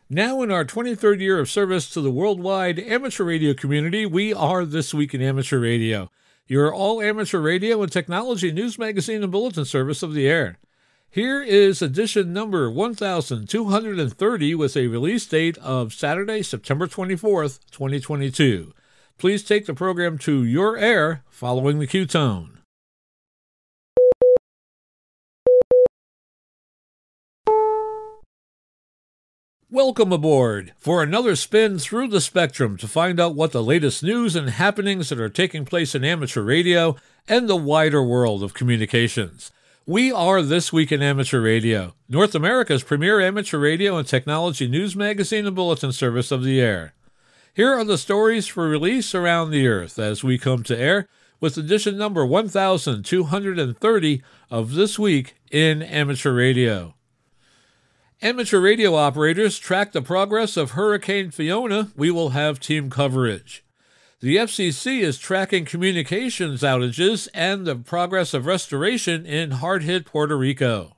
Now in our 23rd year of service to the worldwide amateur radio community, we are This Week in Amateur Radio, your all-amateur radio and technology news magazine and bulletin service of the air. Here is edition number 1230 with a release date of Saturday, September 24th, 2022. Please take the program to your air following the cue tone. Welcome aboard for another spin through the spectrum to find out what the latest news and happenings that are taking place in amateur radio and the wider world of communications. We are This Week in Amateur Radio, North America's premier amateur radio and technology news magazine and bulletin service of the air. Here are the stories for release around the earth as we come to air with edition number 1230 of This Week in Amateur Radio. Amateur radio operators track the progress of Hurricane Fiona. We will have team coverage. The FCC is tracking communications outages and the progress of restoration in hard-hit Puerto Rico.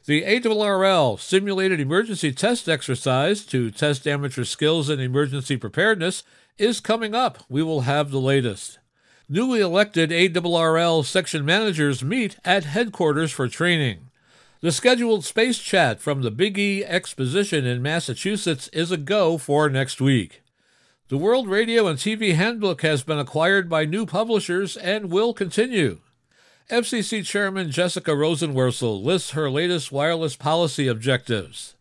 The ARRL simulated emergency test exercise to test amateur skills in emergency preparedness is coming up. We will have the latest. Newly elected ARRL section managers meet at headquarters for training. The scheduled space chat from the Big E Exposition in Massachusetts is a go for next week. The World Radio and TV Handbook has been acquired by new publishers and will continue. FCC Chairman Jessica Rosenworcel lists her latest wireless policy objectives.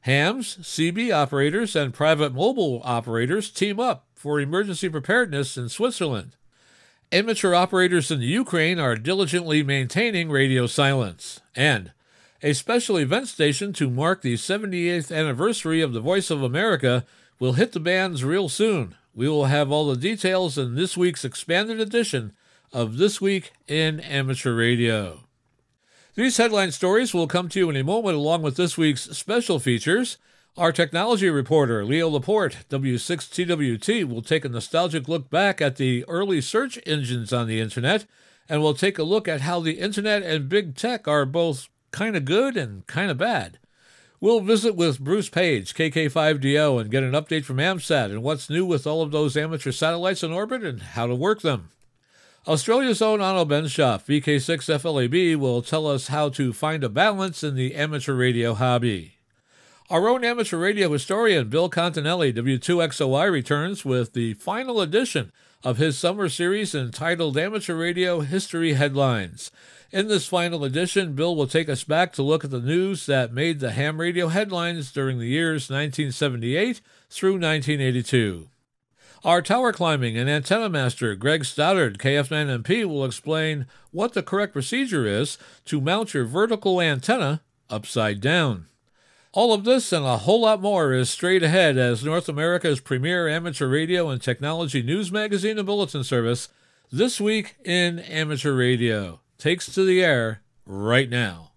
Hams, CB operators, and private mobile operators team up for emergency preparedness in Switzerland. Amateur operators in the Ukraine are diligently maintaining radio silence. And a special event station to mark the 78th anniversary of the Voice of America will hit the bands real soon. We will have all the details in this week's expanded edition of This Week in Amateur Radio. These headline stories will come to you in a moment along with this week's special features. Our technology reporter, Leo Laporte, W6TWT, will take a nostalgic look back at the early search engines on the Internet, and we'll take a look at how the Internet and big tech are both kind of good and kind of bad. We'll visit with Bruce Page, KK5DO, and get an update from AMSAT and what's new with all of those amateur satellites in orbit and how to work them. Australia's own Onno Benshoff, VK6FLAB, will tell us how to find a balance in the amateur radio hobby. Our own amateur radio historian, Bill Continelli, W2XOI, returns with the final edition of his summer series entitled Amateur Radio History Headlines. In this final edition, Bill will take us back to look at the news that made the ham radio headlines during the years 1978 through 1982. Our tower climbing and antenna master, Greg Stoddard, KF9MP, will explain what the correct procedure is to mount your vertical antenna upside down. All of this and a whole lot more is straight ahead as North America's premier amateur radio and technology news magazine and bulletin service, This Week in Amateur Radio, takes to the air right now.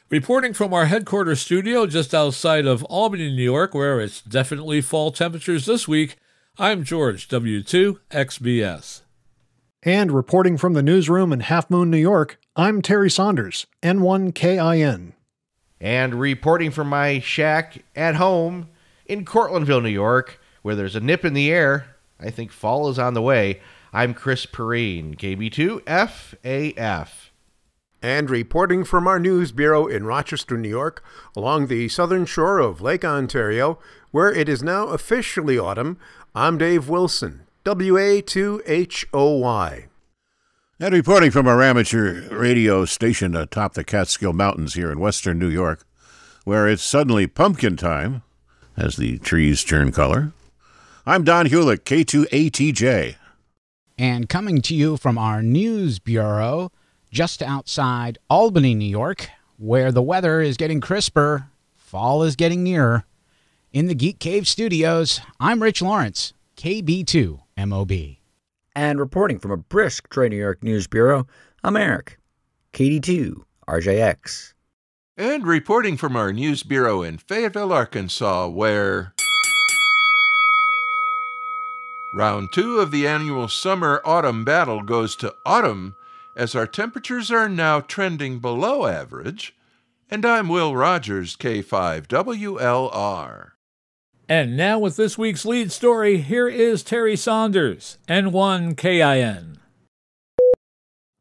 Reporting from our headquarters studio just outside of Albany, New York, where it's definitely fall temperatures this week, I'm George, W2XBS. And reporting from the newsroom in Half Moon, New York, I'm Terry Saunders, N1KIN. And reporting from my shack at home in Cortlandville, New York, where there's a nip in the air, I think fall is on the way, I'm Chris Perrine, KB2FAF. And reporting from our news bureau in Rochester, New York, along the southern shore of Lake Ontario, where it is now officially autumn, I'm Dave Wilson, WA2HOY. And reporting from our amateur radio station atop the Catskill Mountains here in western New York, where it's suddenly pumpkin time as the trees turn color, I'm Don Hulick, K2ATJ. And coming to you from our news bureau just outside Albany, New York, where the weather is getting crisper, fall is getting nearer. In the Geek Cave studios, I'm Rich Lawrence, KB2MOB. And reporting from a brisk Troy, New York news bureau, I'm Eric, KD2RJX. And reporting from our news bureau in Fayetteville, Arkansas, where Round 2 of the annual summer-autumn battle goes to autumn, as our temperatures are now trending below average. And I'm Will Rogers, K5WLR. And now with this week's lead story, here is Terry Saunders, N1KIN.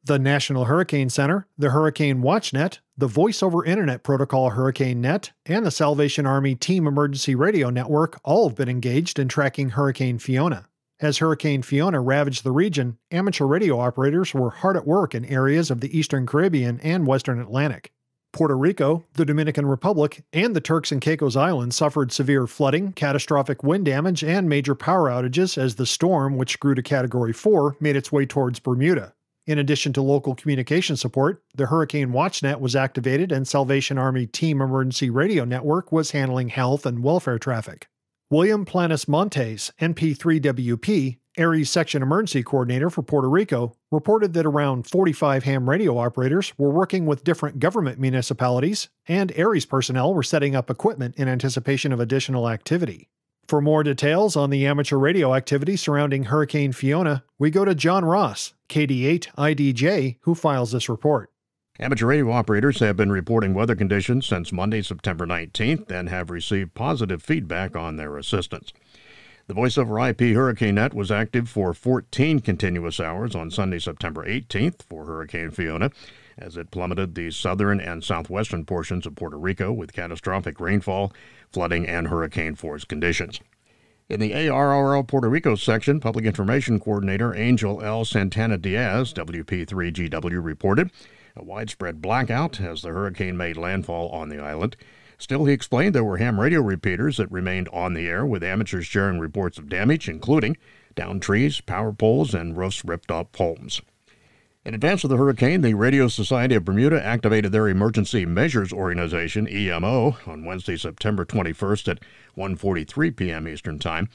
The National Hurricane Center, the Hurricane WatchNet, the Voice over Internet Protocol Hurricane Net, and the Salvation Army Team Emergency Radio Network all have been engaged in tracking Hurricane Fiona. As Hurricane Fiona ravaged the region, amateur radio operators were hard at work in areas of the Eastern Caribbean and Western Atlantic. Puerto Rico, the Dominican Republic, and the Turks and Caicos Islands suffered severe flooding, catastrophic wind damage, and major power outages as the storm, which grew to Category 4, made its way towards Bermuda. In addition to local communication support, the Hurricane WatchNet was activated and Salvation Army Team Emergency Radio Network was handling health and welfare traffic. William Planes Montes, NP3WP, ARRL Section Emergency Coordinator for Puerto Rico, reported that around 45 ham radio operators were working with different government municipalities, and ARRL's personnel were setting up equipment in anticipation of additional activity. For more details on the amateur radio activity surrounding Hurricane Fiona, we go to John Ross, KD8IDJ, who files this report. Amateur radio operators have been reporting weather conditions since Monday, September 19th, and have received positive feedback on their assistance. The Voice over IP Hurricane Net was active for 14 continuous hours on Sunday, September 18th for Hurricane Fiona, as it plummeted the southern and southwestern portions of Puerto Rico with catastrophic rainfall, flooding, and hurricane-force conditions. In the ARRL Puerto Rico section, Public Information Coordinator Angel L. Santana Diaz, WP3GW, reported a widespread blackout as the hurricane made landfall on the island. Still, he explained there were ham radio repeaters that remained on the air, with amateurs sharing reports of damage, including downed trees, power poles, and roofs ripped off homes. In advance of the hurricane, the Radio Society of Bermuda activated their Emergency Measures Organization, EMO, on Wednesday, September 21st at 1:43 p.m. Eastern Time.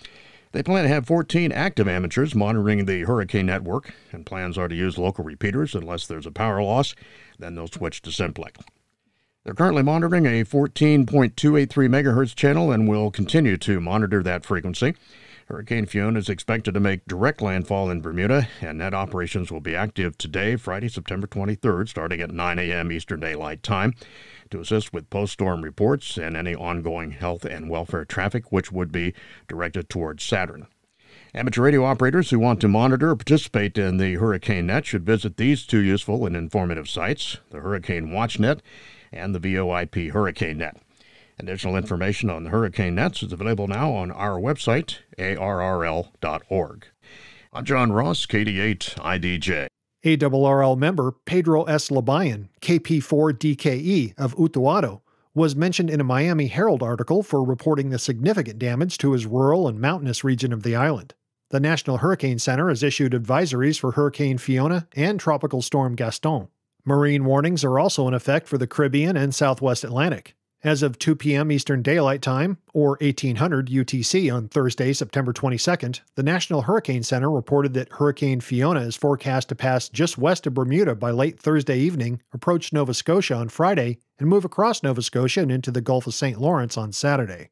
They plan to have 14 active amateurs monitoring the hurricane network, and plans are to use local repeaters unless there's a power loss. Then they'll switch to Simplex. They're currently monitoring a 14.283 megahertz channel and will continue to monitor that frequency. Hurricane Fiona is expected to make direct landfall in Bermuda, and net operations will be active today, Friday, September 23rd, starting at 9 a.m. Eastern Daylight Time, to assist with post-storm reports and any ongoing health and welfare traffic, which would be directed towards Saturn. Amateur radio operators who want to monitor or participate in the Hurricane Net should visit these two useful and informative sites, the Hurricane WatchNet and the VoIP Hurricane Net. Additional information on the Hurricane Nets is available now on our website, ARRL.org. I'm John Ross, KD8IDJ. ARRL member Pedro S. Labayan, KP4DKE of Utuado, was mentioned in a Miami Herald article for reporting the significant damage to his rural and mountainous region of the island. The National Hurricane Center has issued advisories for Hurricane Fiona and Tropical Storm Gaston. Marine warnings are also in effect for the Caribbean and Southwest Atlantic. As of 2 p.m. Eastern Daylight Time, or 1800 UTC on Thursday, September 22nd, the National Hurricane Center reported that Hurricane Fiona is forecast to pass just west of Bermuda by late Thursday evening, approach Nova Scotia on Friday, and move across Nova Scotia and into the Gulf of St. Lawrence on Saturday.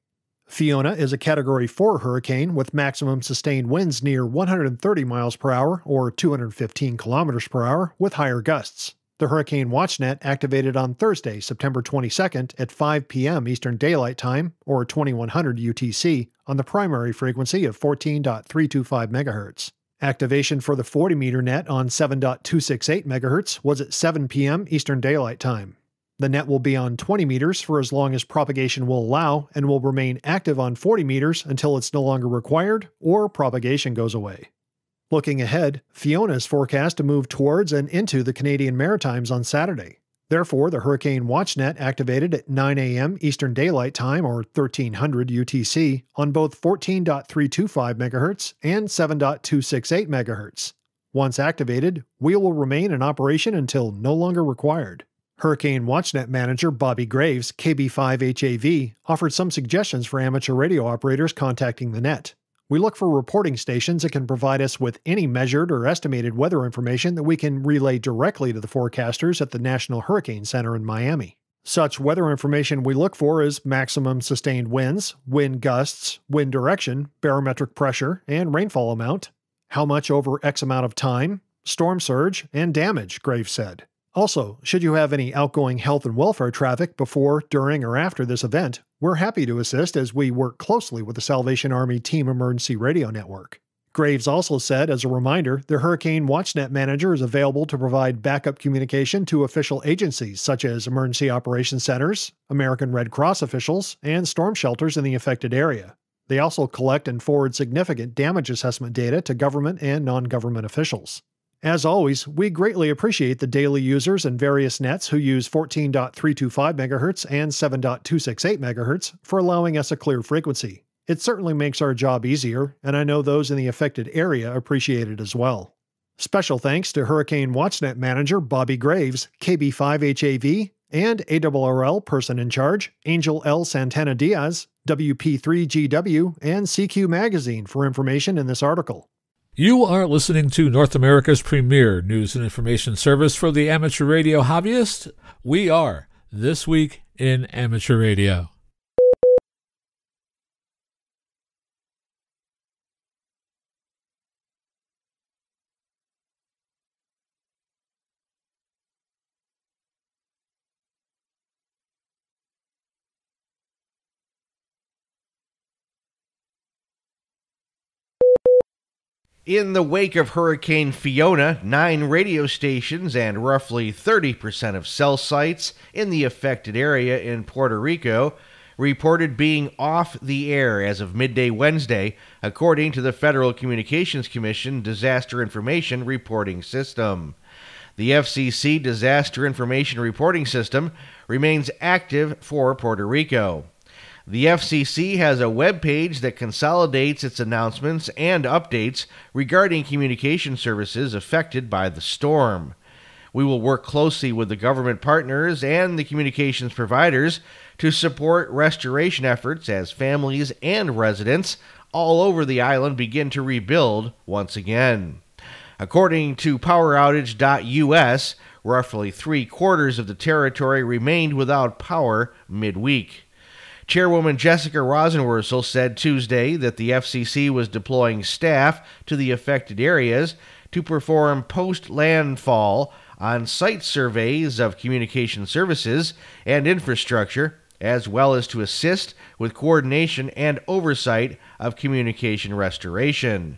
Fiona is a Category 4 hurricane with maximum sustained winds near 130 miles per hour or 215 kilometers per hour with higher gusts. The Hurricane WatchNet activated on Thursday, September 22nd at 5 p.m. Eastern Daylight Time, or 2100 UTC, on the primary frequency of 14.325 MHz. Activation for the 40-meter net on 7.268 MHz was at 7 p.m. Eastern Daylight Time. The net will be on 20 meters for as long as propagation will allow and will remain active on 40 meters until it's no longer required or propagation goes away. Looking ahead, Fiona is forecast to move towards and into the Canadian Maritimes on Saturday. Therefore, the Hurricane WatchNet activated at 9 a.m. Eastern Daylight Time, or 1300 UTC, on both 14.325 MHz and 7.268 MHz. Once activated, we will remain in operation until no longer required. Hurricane WatchNet manager Bobby Graves, KB5HAV, offered some suggestions for amateur radio operators contacting the net. We look for reporting stations that can provide us with any measured or estimated weather information that we can relay directly to the forecasters at the National Hurricane Center in Miami. Such weather information we look for is maximum sustained winds, wind gusts, wind direction, barometric pressure, and rainfall amount, how much over X amount of time, storm surge, and damage, Graves said. Also, should you have any outgoing health and welfare traffic before, during, or after this event, we're happy to assist as we work closely with the Salvation Army Team Emergency Radio Network. Graves also said, as a reminder, the Hurricane WatchNet Manager is available to provide backup communication to official agencies such as emergency operations centers, American Red Cross officials, and storm shelters in the affected area. They also collect and forward significant damage assessment data to government and non-government officials. As always, we greatly appreciate the daily users and various nets who use 14.325 MHz and 7.268 MHz for allowing us a clear frequency. It certainly makes our job easier, and I know those in the affected area appreciate it as well. Special thanks to Hurricane WatchNet Manager Bobby Graves, KB5HAV, and ARRL Person in Charge, Angel L. Santana Diaz, WP3GW, and CQ Magazine for information in this article. You are listening to North America's premier news and information service for the amateur radio hobbyist. We are This Week in Amateur Radio. In the wake of Hurricane Fiona, 9 radio stations and roughly 30% of cell sites in the affected area in Puerto Rico reported being off the air as of midday Wednesday, according to the Federal Communications Commission Disaster Information Reporting System. The FCC Disaster Information Reporting System remains active for Puerto Rico. The FCC has a web page that consolidates its announcements and updates regarding communication services affected by the storm. We will work closely with the government partners and the communications providers to support restoration efforts as families and residents all over the island begin to rebuild once again. According to PowerOutage.us, roughly 3/4 of the territory remained without power midweek. Chairwoman Jessica Rosenworcel said Tuesday that the FCC was deploying staff to the affected areas to perform post-landfall on-site surveys of communication services and infrastructure, as well as to assist with coordination and oversight of communication restoration.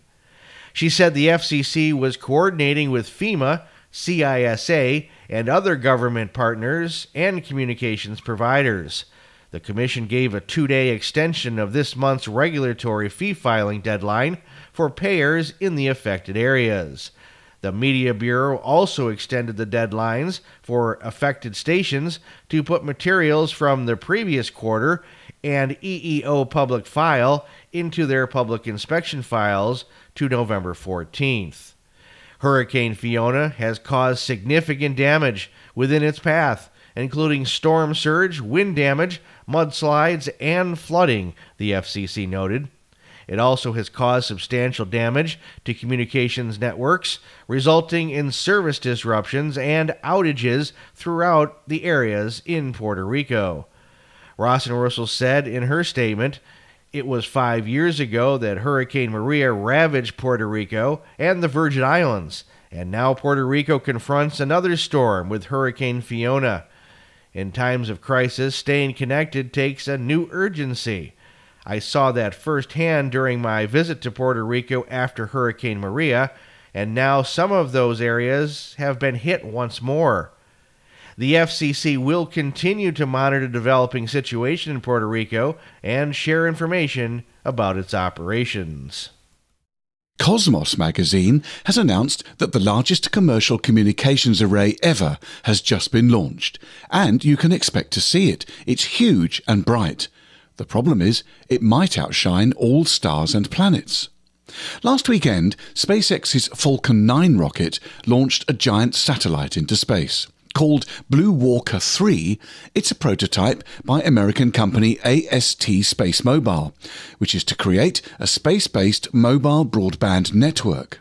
She said the FCC was coordinating with FEMA, CISA, and other government partners and communications providers. The Commission gave a 2-day extension of this month's regulatory fee filing deadline for payers in the affected areas. The Media Bureau also extended the deadlines for affected stations to put materials from the previous quarter and EEO public file into their public inspection files to November 14th. Hurricane Fiona has caused significant damage within its path, including storm surge, wind damage, mudslides, and flooding, the FCC noted. It also has caused substantial damage to communications networks, resulting in service disruptions and outages throughout the areas in Puerto Rico. Rosenworcel said in her statement, "It was 5 years ago that Hurricane Maria ravaged Puerto Rico and the Virgin Islands, and now Puerto Rico confronts another storm with Hurricane Fiona. In times of crisis, staying connected takes a new urgency. I saw that firsthand during my visit to Puerto Rico after Hurricane Maria, and now some of those areas have been hit once more." The FCC will continue to monitor the developing situation in Puerto Rico and share information about its operations. Cosmos magazine has announced that the largest commercial communications array ever has just been launched, and you can expect to see it. It's huge and bright. The problem is, it might outshine all stars and planets. Last weekend, SpaceX's Falcon 9 rocket launched a giant satellite into space. Called Blue Walker 3, it's a prototype by American company AST Space Mobile, which is to create a space-based mobile broadband network.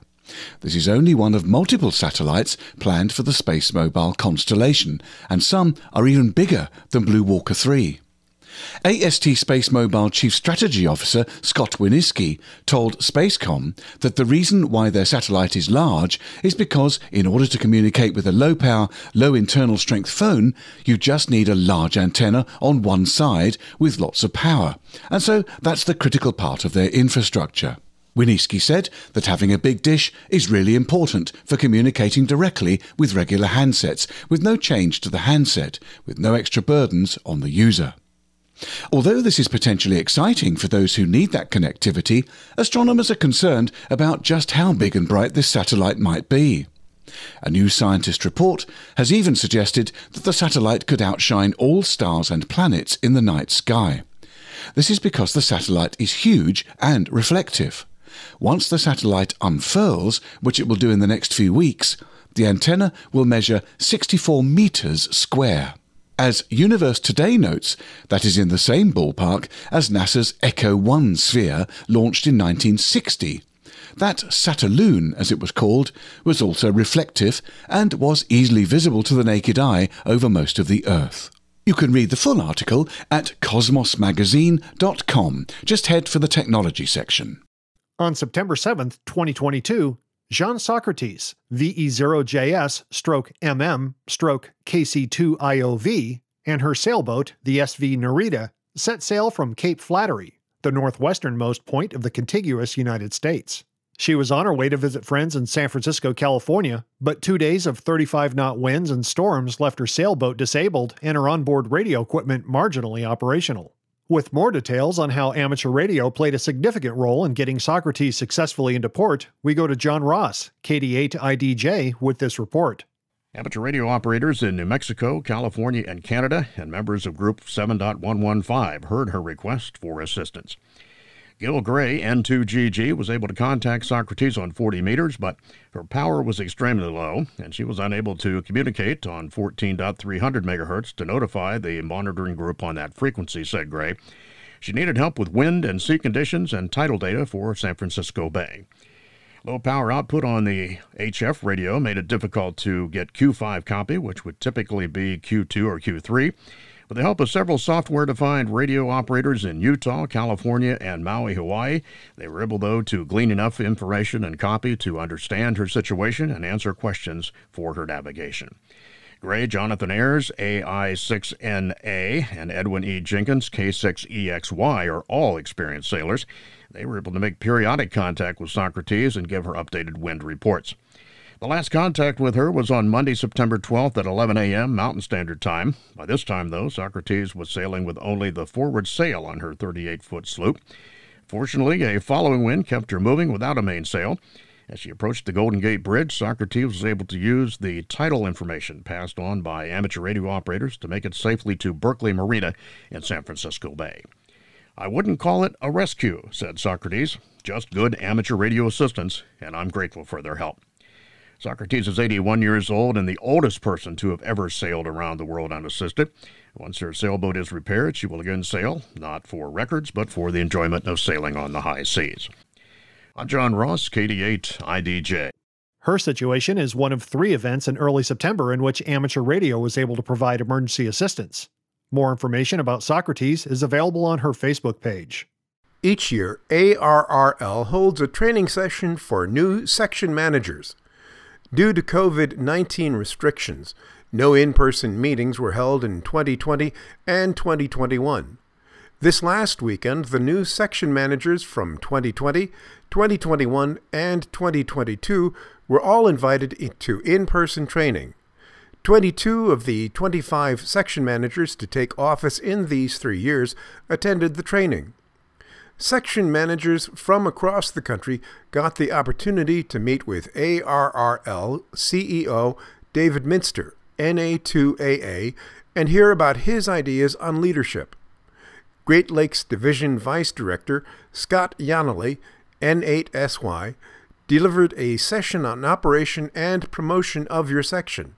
This is only one of multiple satellites planned for the Space Mobile constellation, and some are even bigger than Blue Walker 3. AST Space Mobile Chief Strategy Officer Scott Winiski told Spacecom that the reason why their satellite is large is because in order to communicate with a low-power, low-internal-strength phone, you just need a large antenna on one side with lots of power, and so that's the critical part of their infrastructure. Winiski said that having a big dish is really important for communicating directly with regular handsets, with no change to the handset, with no extra burdens on the user. Although this is potentially exciting for those who need that connectivity, astronomers are concerned about just how big and bright this satellite might be. A new scientist report has even suggested that the satellite could outshine all stars and planets in the night sky. This is because the satellite is huge and reflective. Once the satellite unfurls, which it will do in the next few weeks, the antenna will measure 64 meters square. As Universe Today notes, that is in the same ballpark as NASA's Echo 1 sphere launched in 1960. That Satelloon, as it was called, was also reflective and was easily visible to the naked eye over most of the Earth. You can read the full article at cosmosmagazine.com. Just head for the technology section. On September 7th, 2022, Jean Socrates, VE0JS/MM/KC2IOV, and her sailboat, the SV Nerita, set sail from Cape Flattery, the northwesternmost point of the contiguous United States. She was on her way to visit friends in San Francisco, California, but 2 days of 35-knot winds and storms left her sailboat disabled and her onboard radio equipment marginally operational. With more details on how amateur radio played a significant role in getting Socrates successfully into port, we go to John Ross, KD8IDJ, with this report. Amateur radio operators in New Mexico, California, and Canada, and members of Group 7.115 heard her request for assistance. Gil Gray, N2GG, was able to contact Socrates on 40 meters, but her power was extremely low, and she was unable to communicate on 14.300 megahertz to notify the monitoring group on that frequency, said Gray. She needed help with wind and sea conditions and tidal data for San Francisco Bay. Low power output on the HF radio made it difficult to get Q5 copy, which would typically be Q2 or Q3. With the help of several software-defined radio operators in Utah, California, and Maui, Hawaii, they were able, though, to glean enough information and copy to understand her situation and answer questions for her navigation. Gray, Jonathan Ayers, AI6NA, and Edwin E. Jenkins, K6EXY, are all experienced sailors. They were able to make periodic contact with Socrates and give her updated wind reports. The last contact with her was on Monday, September 12th at 11 a.m. Mountain Standard Time. By this time, though, Socrates was sailing with only the forward sail on her 38-foot sloop. Fortunately, a following wind kept her moving without a mainsail. As she approached the Golden Gate Bridge, Socrates was able to use the tidal information passed on by amateur radio operators to make it safely to Berkeley Marina in San Francisco Bay. "I wouldn't call it a rescue," said Socrates, "just good amateur radio assistance, and I'm grateful for their help." Socrates is 81 years old and the oldest person to have ever sailed around the world unassisted. Once her sailboat is repaired, she will again sail, not for records, but for the enjoyment of sailing on the high seas. I'm John Ross, KD8IDJ. Her situation is one of 3 events in early September in which amateur radio was able to provide emergency assistance. More information about Socrates is available on her Facebook page. Each year, ARRL holds a training session for new section managers. Due to COVID-19 restrictions, no in-person meetings were held in 2020 and 2021. This last weekend, the new section managers from 2020, 2021, and 2022 were all invited to in-person training. 22 of the 25 section managers to take office in these 3 years attended the training. Section managers from across the country got the opportunity to meet with ARRL CEO David Minster, NA2AA, and hear about his ideas on leadership. Great Lakes Division Vice Director Scott Yannelly, N8SY, delivered a session on operation and promotion of your section.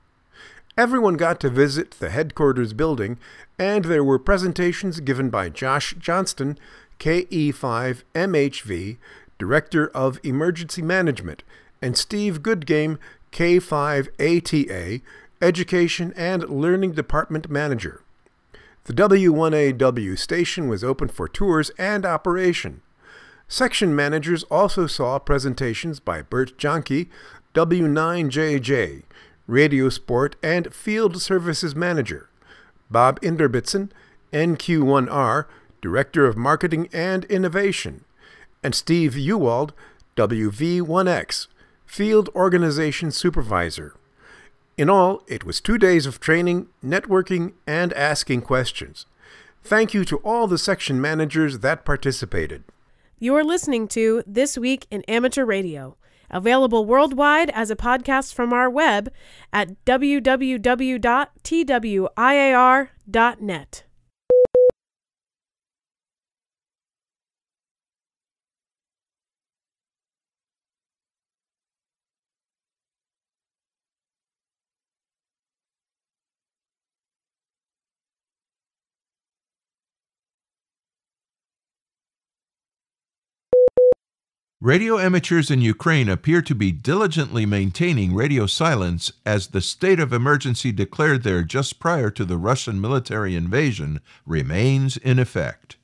Everyone got to visit the headquarters building, and there were presentations given by Josh Johnston, KE5MHV, Director of Emergency Management, and Steve Goodgame, K5ATA, Education and Learning Department Manager. The W1AW station was open for tours and operation. Section managers also saw presentations by Bert Jonke, W9JJ, Radio Sport and Field Services Manager, Bob Inderbitson, NQ1R, Director of Marketing and Innovation, and Steve Ewald, WV1X, Field Organization Supervisor. In all, it was 2 days of training, networking, and asking questions. Thank you to all the section managers that participated. You're listening to This Week in Amateur Radio, available worldwide as a podcast from our web at www.twiar.net. Radio amateurs in Ukraine appear to be diligently maintaining radio silence as the state of emergency declared there just prior to the Russian military invasion remains in effect.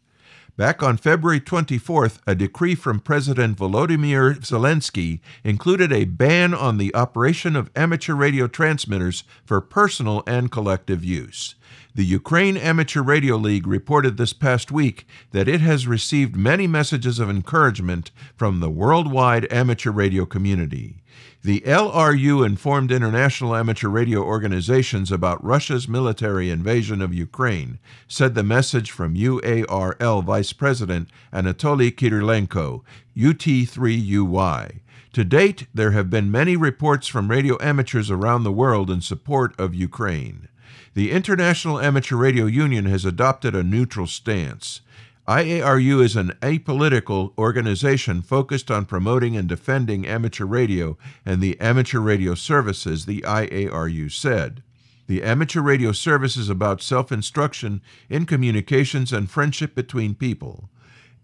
Back on February 24th, a decree from President Volodymyr Zelensky included a ban on the operation of amateur radio transmitters for personal and collective use. The Ukraine Amateur Radio League reported this past week that it has received many messages of encouragement from the worldwide amateur radio community. The LRU informed international amateur radio organizations about Russia's military invasion of Ukraine, said the message from ARRL Vice President Anatoly Kirilenko, UT3UY. To date, there have been many reports from radio amateurs around the world in support of Ukraine. The International Amateur Radio Union has adopted a neutral stance. IARU is an apolitical organization focused on promoting and defending amateur radio and the amateur radio services, the IARU said. The amateur radio service is about self-instruction in communications and friendship between people.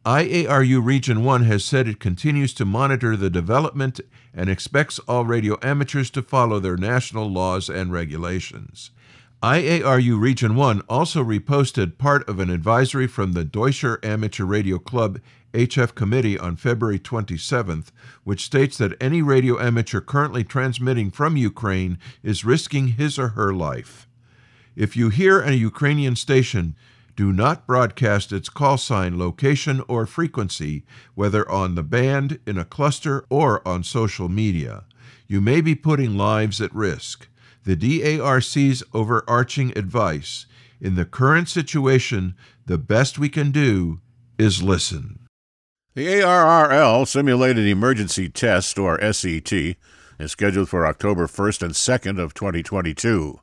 IARU Region 1 has said it continues to monitor the development and expects all radio amateurs to follow their national laws and regulations. IARU Region 1 also reposted part of an advisory from the Deutscher Amateur Radio Club HF Committee on February 27th, which states that any radio amateur currently transmitting from Ukraine is risking his or her life. If you hear a Ukrainian station, do not broadcast its call sign, location, or frequency, whether on the band, in a cluster, or on social media. You may be putting lives at risk. The DARC's overarching advice: in the current situation, the best we can do is listen. The ARRL Simulated Emergency Test, or SET, is scheduled for October 1st and 2nd of 2022.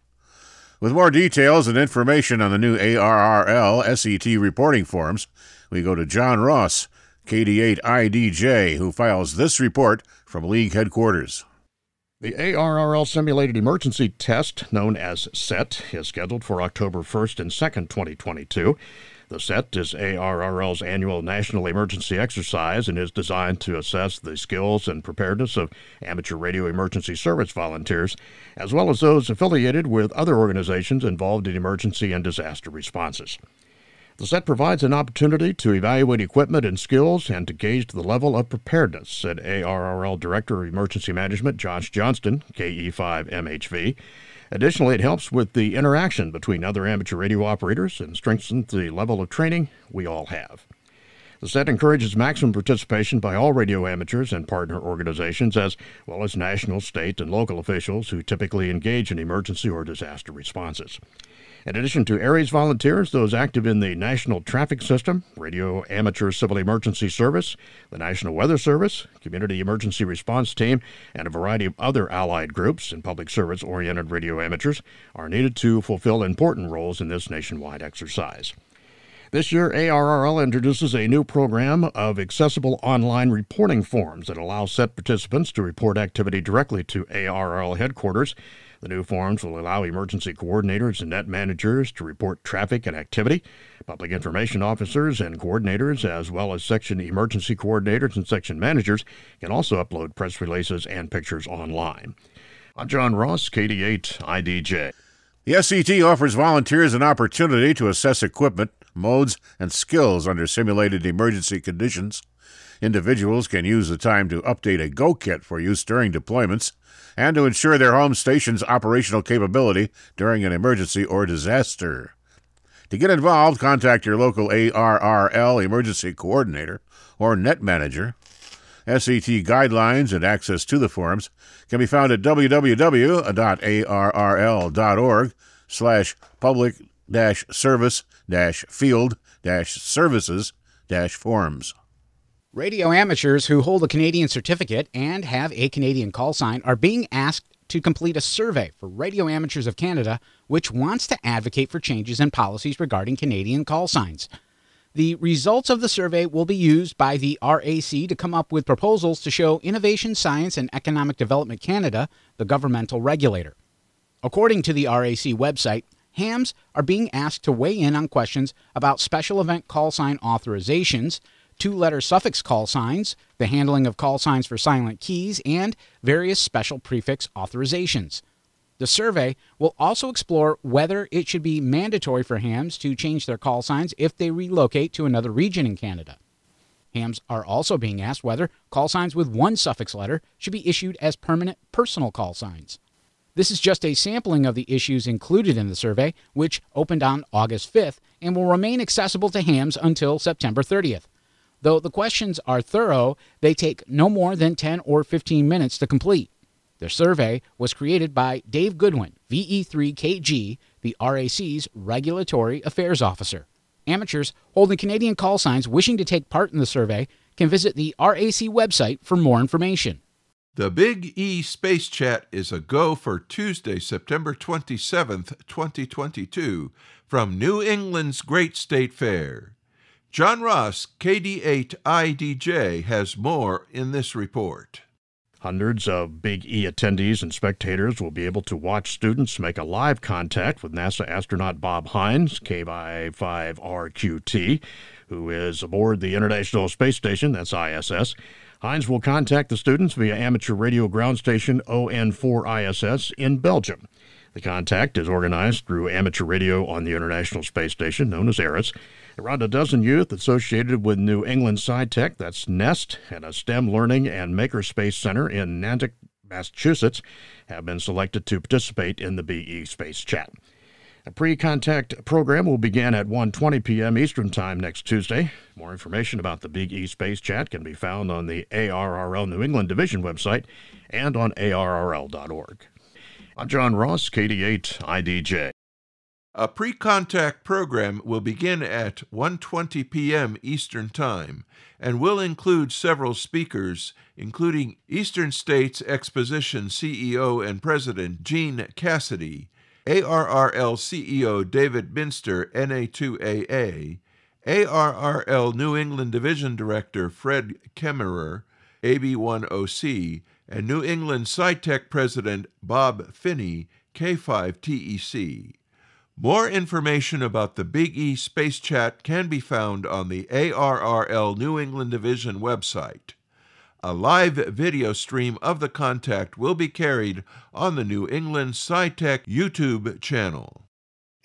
With more details and information on the new ARRL SET reporting forms, we go to John Ross, KD8IDJ, who files this report from League headquarters. The ARRL Simulated Emergency Test, known as SET, is scheduled for October 1st and 2nd, 2022. The SET is ARRL's annual national emergency exercise and is designed to assess the skills and preparedness of amateur radio emergency service volunteers, as well as those affiliated with other organizations involved in emergency and disaster responses. The SET provides an opportunity to evaluate equipment and skills and to gauge the level of preparedness, said ARRL Director of Emergency Management Josh Johnston, KE5MHV. Additionally, it helps with the interaction between other amateur radio operators and strengthens the level of training we all have. The SET encourages maximum participation by all radio amateurs and partner organizations, as well as national, state, and local officials who typically engage in emergency or disaster responses. In addition to ARES volunteers, those active in the National Traffic System, Radio Amateur Civil Emergency Service, the National Weather Service, Community Emergency Response Team, and a variety of other allied groups and public service-oriented radio amateurs are needed to fulfill important roles in this nationwide exercise. This year, ARRL introduces a new program of accessible online reporting forms that allow SET participants to report activity directly to ARRL headquarters. The new forms will allow emergency coordinators and net managers to report traffic and activity. Public information officers and coordinators, as well as section emergency coordinators and section managers, can also upload press releases and pictures online. I'm John Ross, KD8IDJ. The SCT offers volunteers an opportunity to assess equipment, modes, and skills under simulated emergency conditions. Individuals can use the time to update a Go Kit for use during deployments and to ensure their home station's operational capability during an emergency or disaster. To get involved, contact your local ARRL emergency coordinator or net manager. SCT guidelines and access to the forums can be found at www.arrl.org/public-service-field-services-forums. Radio amateurs who hold a Canadian certificate and have a Canadian call sign are being asked to complete a survey for Radio Amateurs of Canada, which wants to advocate for changes in policies regarding Canadian call signs. The results of the survey will be used by the RAC to come up with proposals to show Innovation, Science and Economic Development Canada, the governmental regulator. According to the RAC website, hams are being asked to weigh in on questions about special event call sign authorizations, two-letter suffix call signs, the handling of call signs for silent keys, and various special prefix authorizations. The survey will also explore whether it should be mandatory for hams to change their call signs if they relocate to another region in Canada. Hams are also being asked whether call signs with one suffix letter should be issued as permanent personal call signs. This is just a sampling of the issues included in the survey, which opened on August 5th and will remain accessible to hams until September 30th. Though the questions are thorough, they take no more than 10 or 15 minutes to complete. The survey was created by Dave Goodwin, VE3KG, the RAC's Regulatory Affairs Officer. Amateurs holding Canadian call signs wishing to take part in the survey can visit the RAC website for more information. The Big E Space Chat is a go for Tuesday, September 27th, 2022, from New England's Great State Fair. John Ross, KD8IDJ, has more in this report. Hundreds of Big E attendees and spectators will be able to watch students make a live contact with NASA astronaut Bob Hines, KY5RQT, who is aboard the International Space Station, that's ISS. Hines will contact the students via amateur radio ground station ON4ISS in Belgium. The contact is organized through amateur radio on the International Space Station, known as ARRL. Around a dozen youth associated with New England SciTech, that's NEST, and a STEM Learning and Makerspace Center in Nantucket, Massachusetts, have been selected to participate in the BE Space Chat. A pre-contact program will begin at 1:20 p.m. Eastern Time next Tuesday. More information about the Big E Space Chat can be found on the ARRL New England Division website and on ARRL.org. I'm John Ross, KD8IDJ. A pre-contact program will begin at 1:20 p.m. Eastern Time and will include several speakers, including Eastern States Exposition CEO and President Gene Cassidy, ARRL CEO David Minster, NA2AA, ARRL New England Division Director Fred Kemmerer, AB1OC, and New England SciTech President Bob Finney, K5TEC. More information about the Big E Space Chat can be found on the ARRL New England Division website. A live video stream of the contact will be carried on the New England SciTech YouTube channel.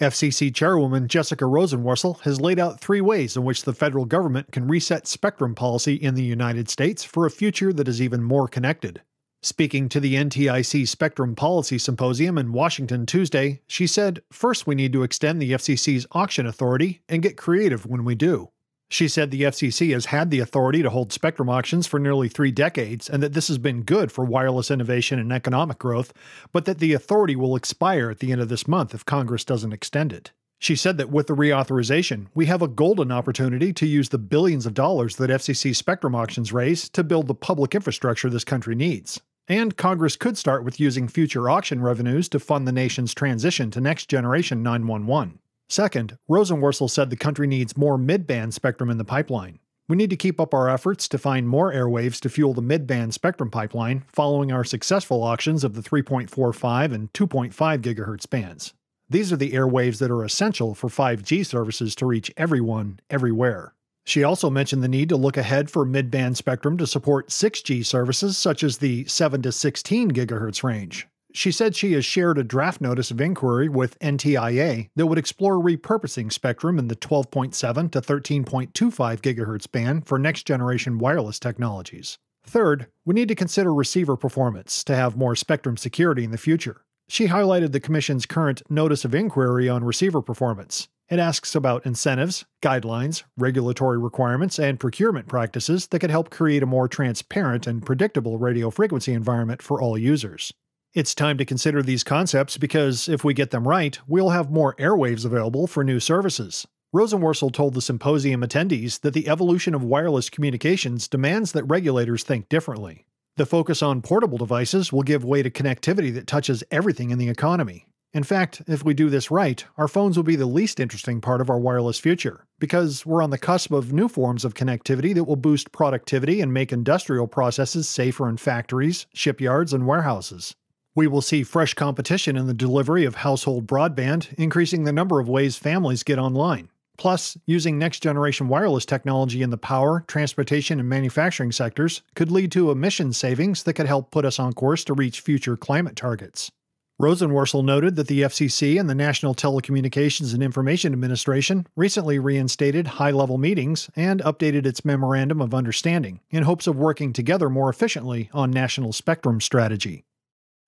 FCC Chairwoman Jessica Rosenworcel has laid out 3 ways in which the federal government can reset spectrum policy in the United States for a future that is even more connected. Speaking to the NTIC Spectrum Policy Symposium in Washington Tuesday, she said, "First, we need to extend the FCC's auction authority and get creative when we do." She said the FCC has had the authority to hold spectrum auctions for nearly 3 decades and that this has been good for wireless innovation and economic growth, but that the authority will expire at the end of this month if Congress doesn't extend it. She said that with the reauthorization, we have a golden opportunity to use the billions of dollars that FCC spectrum auctions raise to build the public infrastructure this country needs. And Congress could start with using future auction revenues to fund the nation's transition to next-generation 911. Second, Rosenworcel said the country needs more mid-band spectrum in the pipeline. We need to keep up our efforts to find more airwaves to fuel the mid-band spectrum pipeline following our successful auctions of the 3.45 and 2.5 gigahertz bands. These are the airwaves that are essential for 5G services to reach everyone, everywhere. She also mentioned the need to look ahead for mid-band spectrum to support 6G services such as the 7 to 16 gigahertz range. She said she has shared a draft notice of inquiry with NTIA that would explore repurposing spectrum in the 12.7 to 13.25 GHz band for next-generation wireless technologies. Third, we need to consider receiver performance to have more spectrum security in the future. She highlighted the Commission's current Notice of Inquiry on receiver performance. It asks about incentives, guidelines, regulatory requirements, and procurement practices that could help create a more transparent and predictable radio frequency environment for all users. It's time to consider these concepts because, if we get them right, we'll have more airwaves available for new services. Rosenworcel told the symposium attendees that the evolution of wireless communications demands that regulators think differently. The focus on portable devices will give way to connectivity that touches everything in the economy. In fact, if we do this right, our phones will be the least interesting part of our wireless future, because we're on the cusp of new forms of connectivity that will boost productivity and make industrial processes safer in factories, shipyards, and warehouses. We will see fresh competition in the delivery of household broadband, increasing the number of ways families get online. Plus, using next-generation wireless technology in the power, transportation, and manufacturing sectors could lead to emission savings that could help put us on course to reach future climate targets. Rosenworcel noted that the FCC and the National Telecommunications and Information Administration recently reinstated high-level meetings and updated its Memorandum of Understanding in hopes of working together more efficiently on national spectrum strategy.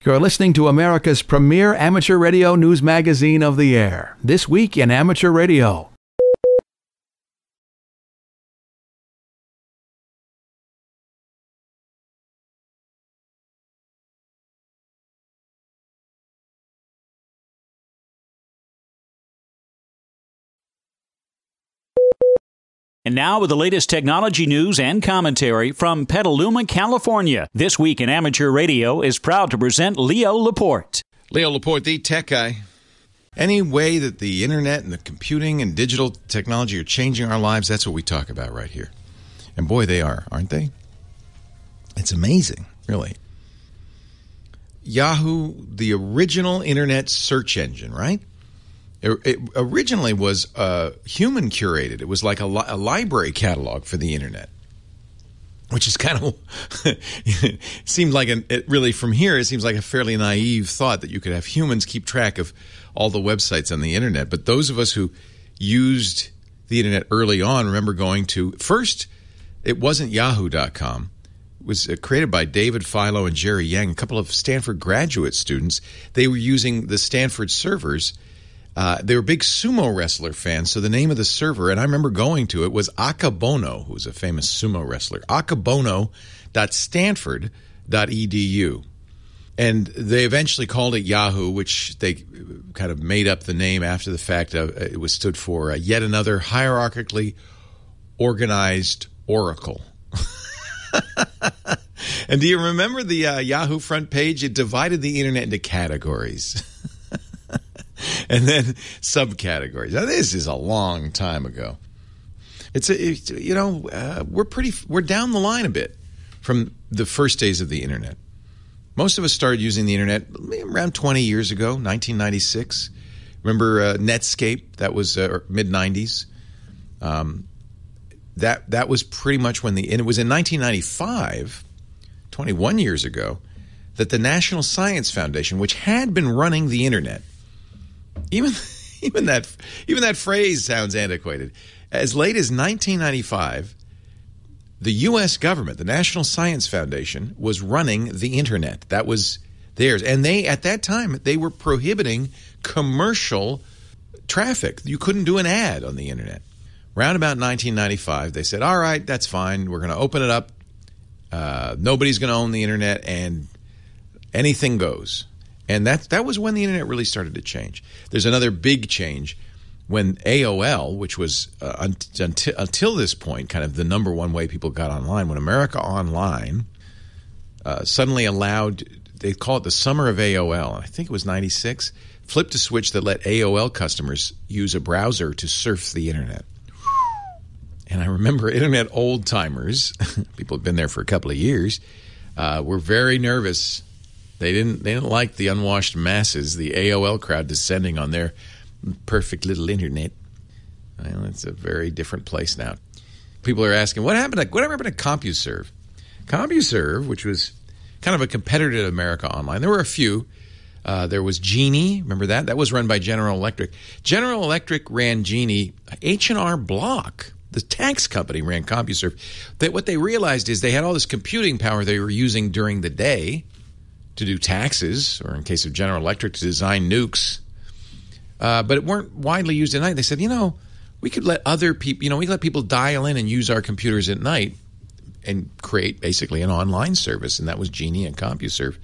You're listening to America's premier amateur radio news magazine of the air. This week in Amateur Radio. And now with the latest technology news and commentary from Petaluma, California. This Week in Amateur Radio is proud to present Leo Laporte. Leo Laporte, the tech guy. Any way that the internet and the computing and digital technology are changing our lives, that's what we talk about right here. And boy, they are, aren't they? It's amazing, really. Yahoo, the original internet search engine, right? It originally was human curated. It was like a library catalog for the internet, which is kind of seemed like really from here it seems like a fairly naive thought that you could have humans keep track of all the websites on the internet. But those of us who used the internet early on remember going to first. It wasn't Yahoo.com. It was created by David Filo and Jerry Yang, a couple of Stanford graduate students. They were using the Stanford servers. They were big sumo wrestler fans, so the name of the server, and I remember going to it, was Akabono, who was a famous sumo wrestler, akabono.stanford.edu. And they eventually called it Yahoo, which they kind of made up the name after the fact. It was stood for yet another hierarchically organized oracle. And do you remember the Yahoo front page? It divided the internet into categories. And then subcategories. Now, this is a long time ago. We're down the line a bit from the first days of the internet. Most of us started using the internet around 20 years ago, 1996. Remember Netscape? That was mid-90s. That was pretty much when and it was in 1995, 21 years ago, that the National Science Foundation, which had been running the internet, even that phrase sounds antiquated. As late as 1995, the U.S. government, the National Science Foundation, was running the internet. That was theirs. And at that time, they were prohibiting commercial traffic. You couldn't do an ad on the internet. Around about 1995, they said, all right, that's fine. We're going to open it up. Nobody's going to own the internet, and anything goes. And that was when the internet really started to change. There's another big change when AOL, which was until this point kind of the number one way people got online, when America Online suddenly allowed, they call it the summer of AOL, and I think it was 96, flipped a switch that let AOL customers use a browser to surf the internet. And I remember internet old-timers, people have been there for a couple of years, were very nervous. They didn't like the unwashed masses, the AOL crowd descending on their perfect little internet. Well, it's a very different place now. People are asking, what happened to CompuServe? CompuServe, which was kind of a competitor to America Online. There were a few. There was Genie. Remember that? That was run by General Electric. General Electric ran Genie. H&R Block, the tax company, ran CompuServe. What they realized is they had all this computing power they were using during the day to do taxes, or in case of General Electric, to design nukes. But it weren't widely used at night. They said, we could let other people, we could let people dial in and use our computers at night and create basically an online service. And that was Genie and CompuServe.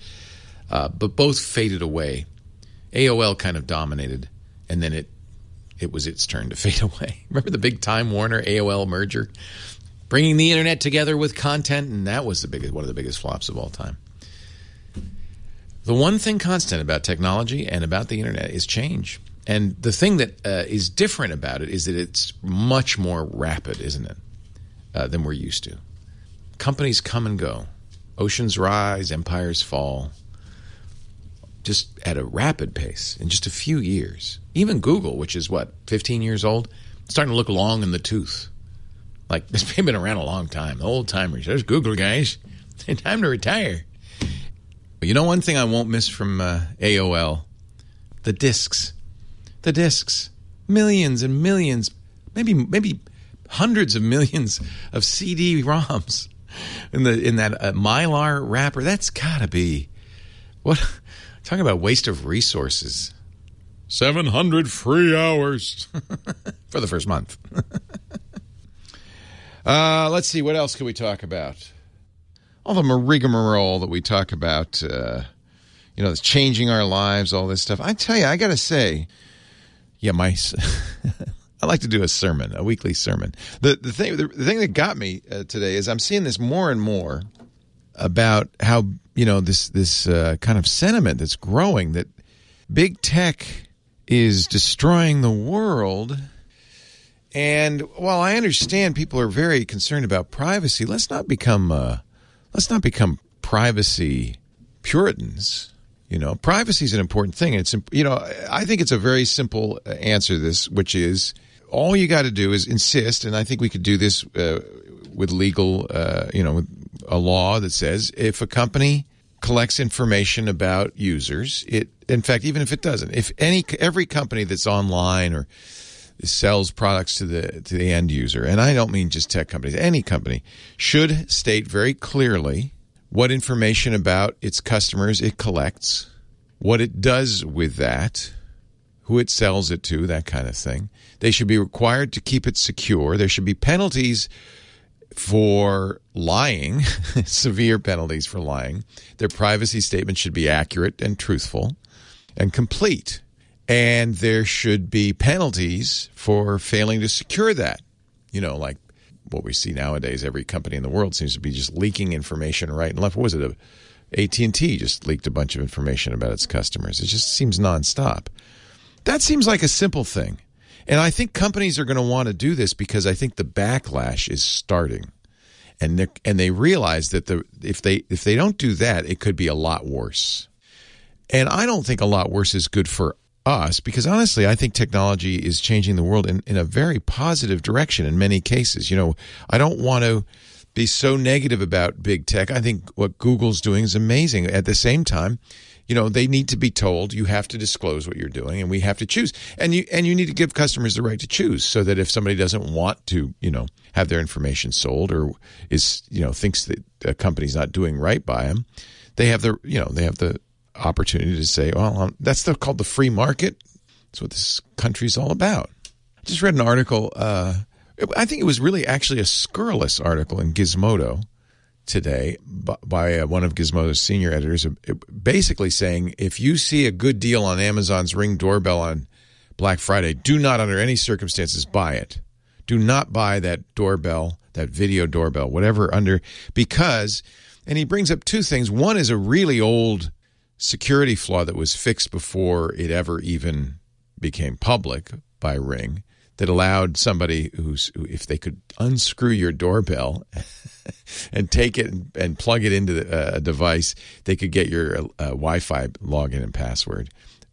But both faded away. AOL kind of dominated, and then it was its turn to fade away. Remember the big Time Warner AOL merger? Bringing the internet together with content, and that was one of the biggest flops of all time. The one thing constant about technology and about the internet is change. And the thing that is different about it is that it's much more rapid, isn't it, than we're used to. Companies come and go. Oceans rise, empires fall, just at a rapid pace in just a few years. Even Google, which is, 15 years old, starting to look long in the tooth. Like, it's been around a long time. The old timers. There's Google, guys. Time to retire. But one thing I won't miss from AOL? The discs. The discs. Millions and millions, maybe hundreds of millions of CD-ROMs in that Mylar wrapper. That's got to be talking about waste of resources. 700 free hours for the first month. Let's see, what else can we talk about? All the rigmarole that we talk about, that's changing our lives, all this stuff. I tell you, I got to say, I like to do a weekly sermon. The thing that got me today is I'm seeing this more and more about how, this kind of sentiment that's growing that big tech is destroying the world. And while I understand people are very concerned about privacy, let's not become privacy Puritans. Privacy is an important thing. It's I think it's a very simple answer to this, which is all you got to do is insist, and I think we could do this with legal, with a law that says if a company collects information about users, in fact, even if it doesn't, if every company that's online or sells products to the end user, and I don't mean just tech companies, any company should state very clearly what information about its customers it collects, what it does with that, who it sells it to, that kind of thing. They should be required to keep it secure. There should be penalties for lying, severe penalties for lying. Their privacy statement should be accurate and truthful and complete. And there should be penalties for failing to secure that. Like what we see nowadays, every company in the world seems to be just leaking information right and left. What was it? AT&T just leaked a bunch of information about its customers. It just seems nonstop. That seems like a simple thing. And I think companies are going to want to do this because I think the backlash is starting. And they realize that if they don't do that, it could be a lot worse. And I don't think a lot worse is good for us because honestly, I think technology is changing the world in a very positive direction in many cases. I don't want to be so negative about big tech. I think what Google's doing is amazing. At the same time, they need to be told you have to disclose what you're doing and we have to choose. And you need to give customers the right to choose so that if somebody doesn't want to, have their information sold or thinks that a company's not doing right by them, they have the opportunity to say, well, that's called the free market. That's what this country's all about. I just read an article. I think it was really actually a scurrilous article in Gizmodo today by one of Gizmodo's senior editors, basically saying if you see a good deal on Amazon's Ring doorbell on Black Friday, do not under any circumstances buy it. Do not buy that doorbell, that video doorbell, whatever because, and he brings up two things. One is a really old security flaw that was fixed before it ever even became public by Ring that allowed somebody who, if they could unscrew your doorbell and take it and plug it into a device, they could get your Wi-Fi login and password.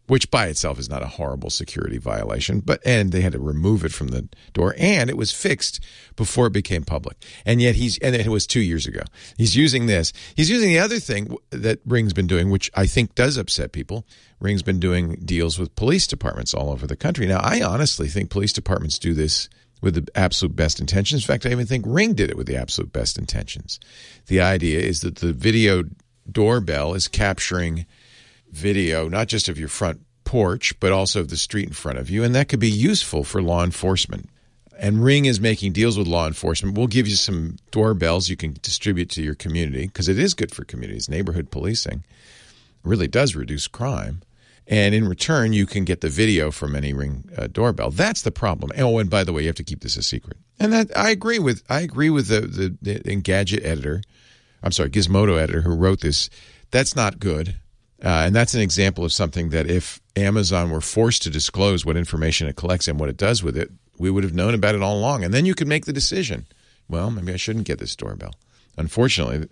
which by itself is not a horrible security violation, and they had to remove it from the door, and it was fixed before it became public. And yet and it was 2 years ago. He's using this. He's using the other thing that Ring's been doing, which I think does upset people. Ring's been doing deals with police departments all over the country. Now, I honestly think police departments do this with the absolute best intentions. In fact, I even think Ring did it with the absolute best intentions. The idea is that the video doorbell is capturing video, not just of your front porch, but also of the street in front of you, and that could be useful for law enforcement. And Ring is making deals with law enforcement. We'll give you some doorbells you can distribute to your community, because it is good for communities. Neighborhood policing really does reduce crime. And in return, you can get the video from any Ring doorbell. That's the problem. Oh, and by the way, you have to keep this a secret. And that I agree with the Engadget editor. I'm sorry, Gizmodo editor who wrote this. That's not good. And that's an example of something that if Amazon were forced to disclose what information it collects and what it does with it, we would have known about it all along. And then you could make the decision, well, maybe I shouldn't get this doorbell. Unfortunately,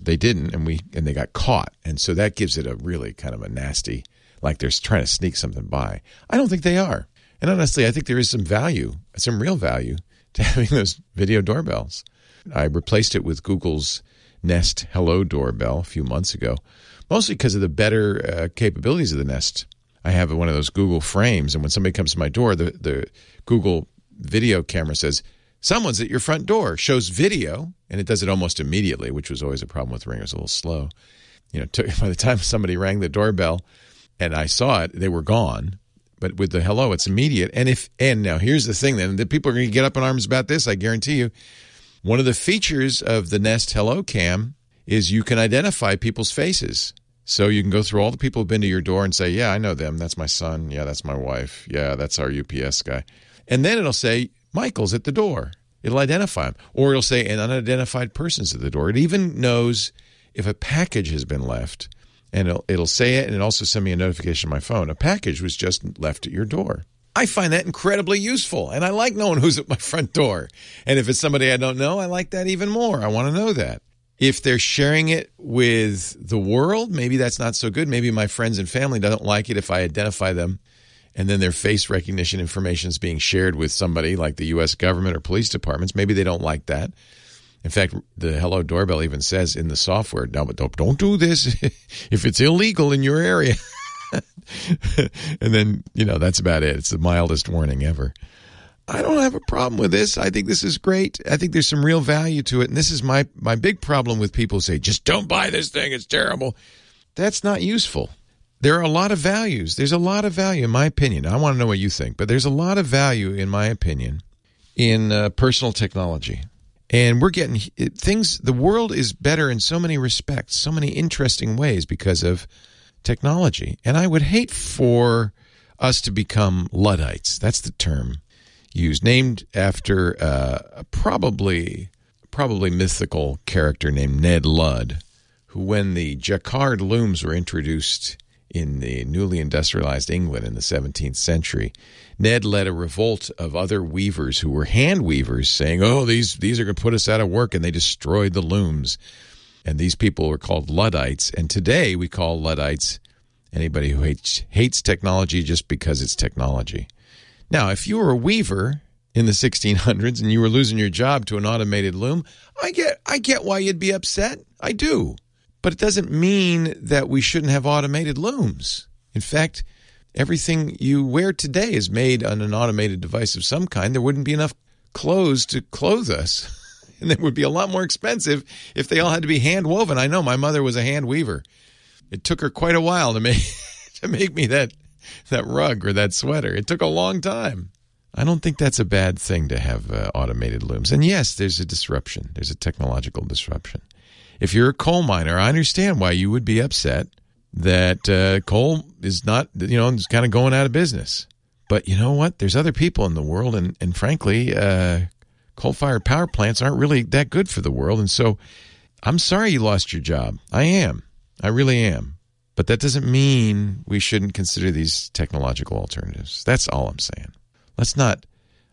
they didn't, and they got caught. And so that gives it a really kind of a nasty, like they're trying to sneak something by. I don't think they are. And honestly, I think there is some value, some real value, to having those video doorbells. I replaced it with Google's Nest Hello doorbell a few months ago, mostly because of the better capabilities of the Nest. I have one of those Google frames, and when somebody comes to my door, the Google video camera says, someone's at your front door, shows video, and it does it almost immediately, which was always a problem with Ring. It was a little slow. By the time somebody rang the doorbell and I saw it, they were gone. But with the Hello, it's immediate. And now here's the thing, then, that people are going to get up in arms about this, I guarantee you. One of the features of the Nest Hello Cam is you can identify people's faces. So you can go through all the people who've been to your door and say, yeah, I know them. That's my son. Yeah, that's my wife. Yeah, that's our UPS guy. And then it'll say, Michael's at the door. It'll identify him. Or it'll say an unidentified person's at the door. It even knows if a package has been left. And it'll say it, and it'll also send me a notification on my phone. A package was just left at your door. I find that incredibly useful, and I like knowing who's at my front door. And if it's somebody I don't know, I like that even more. I want to know that. If they're sharing it with the world, maybe that's not so good. Maybe my friends and family don't like it if I identify them, and then their face recognition information is being shared with somebody like the U.S. government or police departments. Maybe they don't like that. In fact, the Hello doorbell even says in the software, no, but don't do this if it's illegal in your area. And then, that's about it. It's the mildest warning ever. I don't have a problem with this. I think this is great. I think there's some real value to it. And this is my big problem with people who say, just don't buy this thing. It's terrible. That's not useful. There are a lot of values. There's a lot of value, in my opinion. I want to know what you think, but there's a lot of value, in my opinion, in personal technology. And we're getting things, the world is better in so many respects, so many interesting ways because of technology. And I would hate for us to become Luddites. That's the term used, named after a probably mythical character named Ned Ludd, who, when the jacquard looms were introduced in the newly industrialized England in the 17th century, Ned led a revolt of other weavers who were hand weavers, saying, oh, these are going to put us out of work, and they destroyed the looms. And these people were called Luddites. And today we call Luddites anybody who hates technology just because it's technology. Now, if you were a weaver in the 1600s and you were losing your job to an automated loom, I get why you'd be upset. I do. But it doesn't mean that we shouldn't have automated looms. In fact, everything you wear today is made on an automated device of some kind. There wouldn't be enough clothes to clothe us. And it would be a lot more expensive if they all had to be hand woven. I know my mother was a hand weaver. It took her quite a while to make me that rug or that sweater. It took a long time. I don't think that's a bad thing to have automated looms. And yes, there's a disruption. There's a technological disruption. If you're a coal miner, I understand why you would be upset that coal is not, is kind of going out of business. But you know what? There's other people in the world, and frankly, coal-fired power plants aren't really that good for the world. And so I'm sorry you lost your job. I am. I really am. But that doesn't mean we shouldn't consider these technological alternatives. That's all I'm saying. Let's not,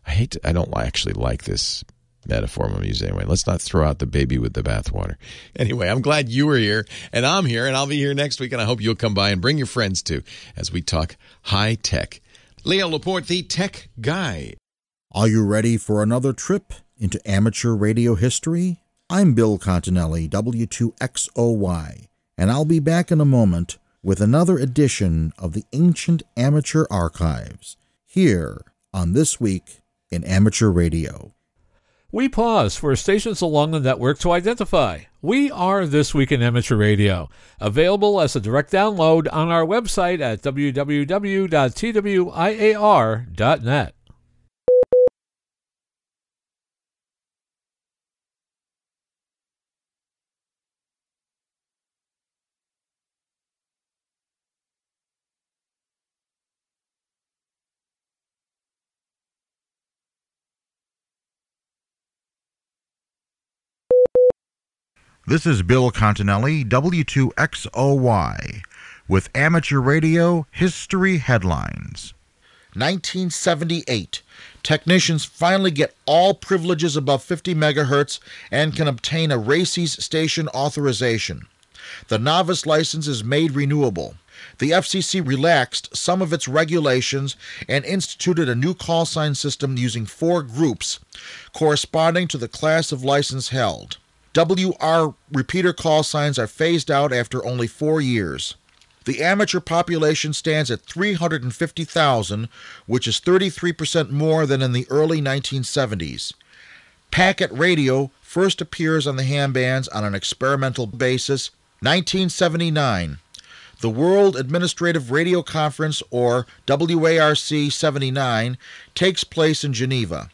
I don't actually like this metaphor I'm going to use anyway. Let's not throw out the baby with the bathwater. Anyway, I'm glad you were here, and I'm here, and I'll be here next week, and I hope you'll come by and bring your friends too as we talk high tech. Leo Laporte, the tech guy. Are you ready for another trip into amateur radio history? I'm Bill Continelli, W2XOY, and I'll be back in a moment with another edition of the Ancient Amateur Archives, here on This Week in Amateur Radio. We pause for stations along the network to identify. We are This Week in Amateur Radio, available as a direct download on our website at www.twiar.net. This is Bill Continelli, W2XOY, with Amateur Radio History Headlines. 1978. Technicians finally get all privileges above 50 megahertz and can obtain a RACES station authorization. The novice license is made renewable. The FCC relaxed some of its regulations and instituted a new call sign system using 4 groups, corresponding to the class of license held. WR repeater call signs are phased out after only 4 years. The amateur population stands at 350,000, which is 33% more than in the early 1970s. Packet radio first appears on the ham bands on an experimental basis. 1979. The World Administrative Radio Conference, or WARC 79, takes place in Geneva.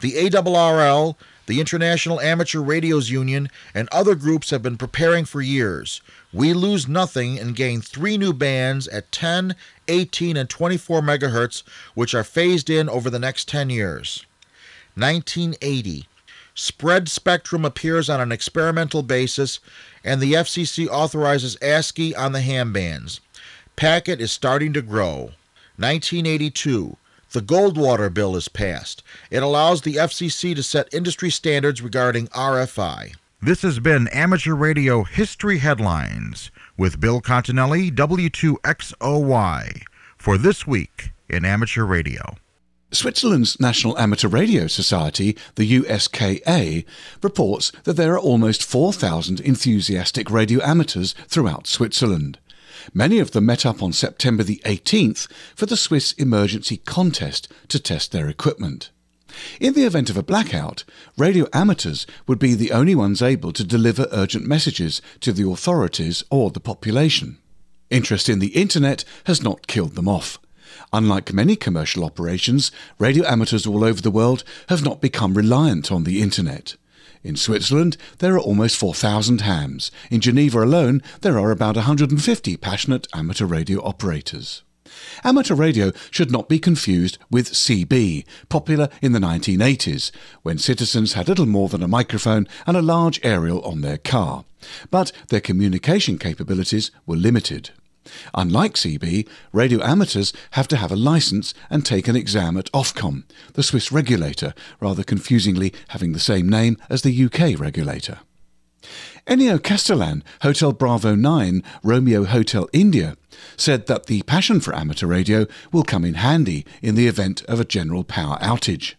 The ARRL, the International Amateur Radios Union, and other groups have been preparing for years. We lose nothing and gain 3 new bands at 10, 18, and 24 megahertz, which are phased in over the next 10 years. 1980. Spread spectrum appears on an experimental basis, and the FCC authorizes ASCII on the ham bands. Packet is starting to grow. 1982. The Goldwater Bill is passed. It allows the FCC to set industry standards regarding RFI. This has been Amateur Radio History Headlines with Bill Continelli, W2XOY, for This Week in Amateur Radio. Switzerland's National Amateur Radio Society, the USKA, reports that there are almost 4,000 enthusiastic radio amateurs throughout Switzerland. Many of them met up on September the 18th for the Swiss Emergency Contest to test their equipment. In the event of a blackout, radio amateurs would be the only ones able to deliver urgent messages to the authorities or the population. Interest in the internet has not killed them off. Unlike many commercial operations, radio amateurs all over the world have not become reliant on the internet. In Switzerland, there are almost 4,000 hams. In Geneva alone, there are about 150 passionate amateur radio operators. Amateur radio should not be confused with CB, popular in the 1980s, when citizens had little more than a microphone and a large aerial on their car. But their communication capabilities were limited. Unlike CB, radio amateurs have to have a license and take an exam at Ofcom, the Swiss regulator, rather confusingly having the same name as the UK regulator. Ennio Castellan, Hotel Bravo 9, Romeo Hotel India, said that the passion for amateur radio will come in handy in the event of a general power outage.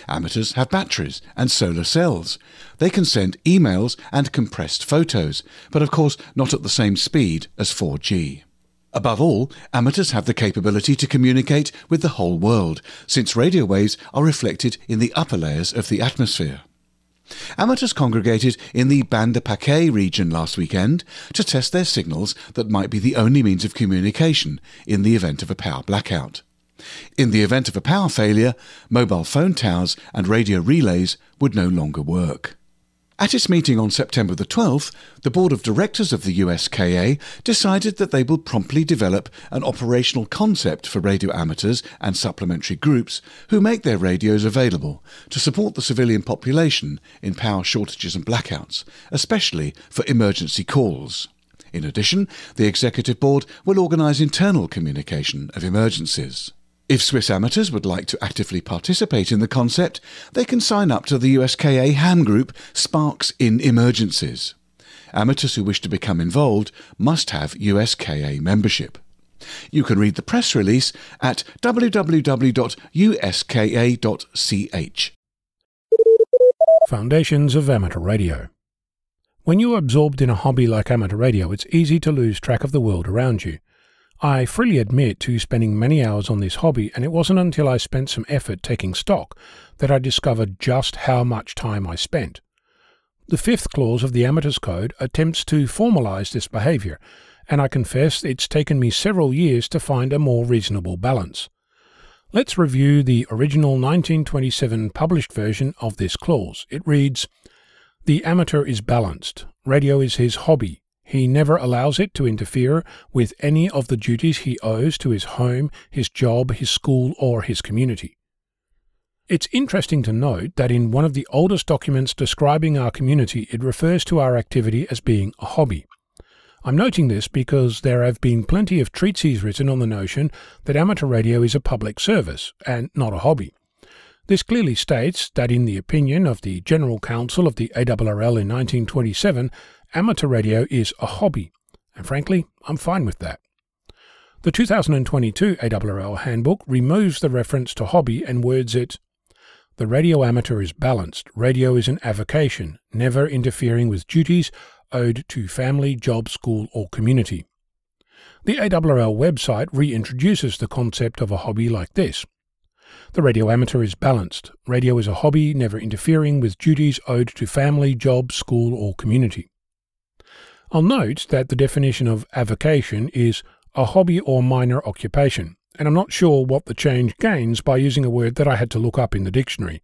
Amateurs have batteries and solar cells. They can send emails and compressed photos, but of course not at the same speed as 4G. Above all, amateurs have the capability to communicate with the whole world, since radio waves are reflected in the upper layers of the atmosphere. Amateurs congregated in the Banda Paquet region last weekend to test their signals that might be the only means of communication in the event of a power blackout. In the event of a power failure, mobile phone towers and radio relays would no longer work. At its meeting on September the 12th, the Board of Directors of the USKA decided that they will promptly develop an operational concept for radio amateurs and supplementary groups who make their radios available to support the civilian population in power shortages and blackouts, especially for emergency calls. In addition, the Executive Board will organise internal communication of emergencies. If Swiss amateurs would like to actively participate in the concept, they can sign up to the USKA ham group Sparks in Emergencies. Amateurs who wish to become involved must have USKA membership. You can read the press release at www.uska.ch. Foundations of Amateur Radio. When you are absorbed in a hobby like amateur radio, it's easy to lose track of the world around you. I freely admit to spending many hours on this hobby, and it wasn't until I spent some effort taking stock that I discovered just how much time I spent. The 5th clause of the Amateurs Code attempts to formalize this behavior, and I confess it's taken me several years to find a more reasonable balance. Let's review the original 1927 published version of this clause. It reads, "The amateur is balanced. Radio is his hobby. He never allows it to interfere with any of the duties he owes to his home, his job, his school, or his community." It's interesting to note that in one of the oldest documents describing our community, it refers to our activity as being a hobby. I'm noting this because there have been plenty of treatises written on the notion that amateur radio is a public service and not a hobby. This clearly states that in the opinion of the General Council of the ARRL in 1927, amateur radio is a hobby, and frankly, I'm fine with that. The 2022 ARRL handbook removes the reference to hobby and words it, "The radio amateur is balanced. Radio is an avocation, never interfering with duties owed to family, job, school, or community." The ARRL website reintroduces the concept of a hobby like this. "The radio amateur is balanced. Radio is a hobby, never interfering with duties owed to family, job, school, or community." I'll note that the definition of avocation is a hobby or minor occupation, and I'm not sure what the change gains by using a word that I had to look up in the dictionary.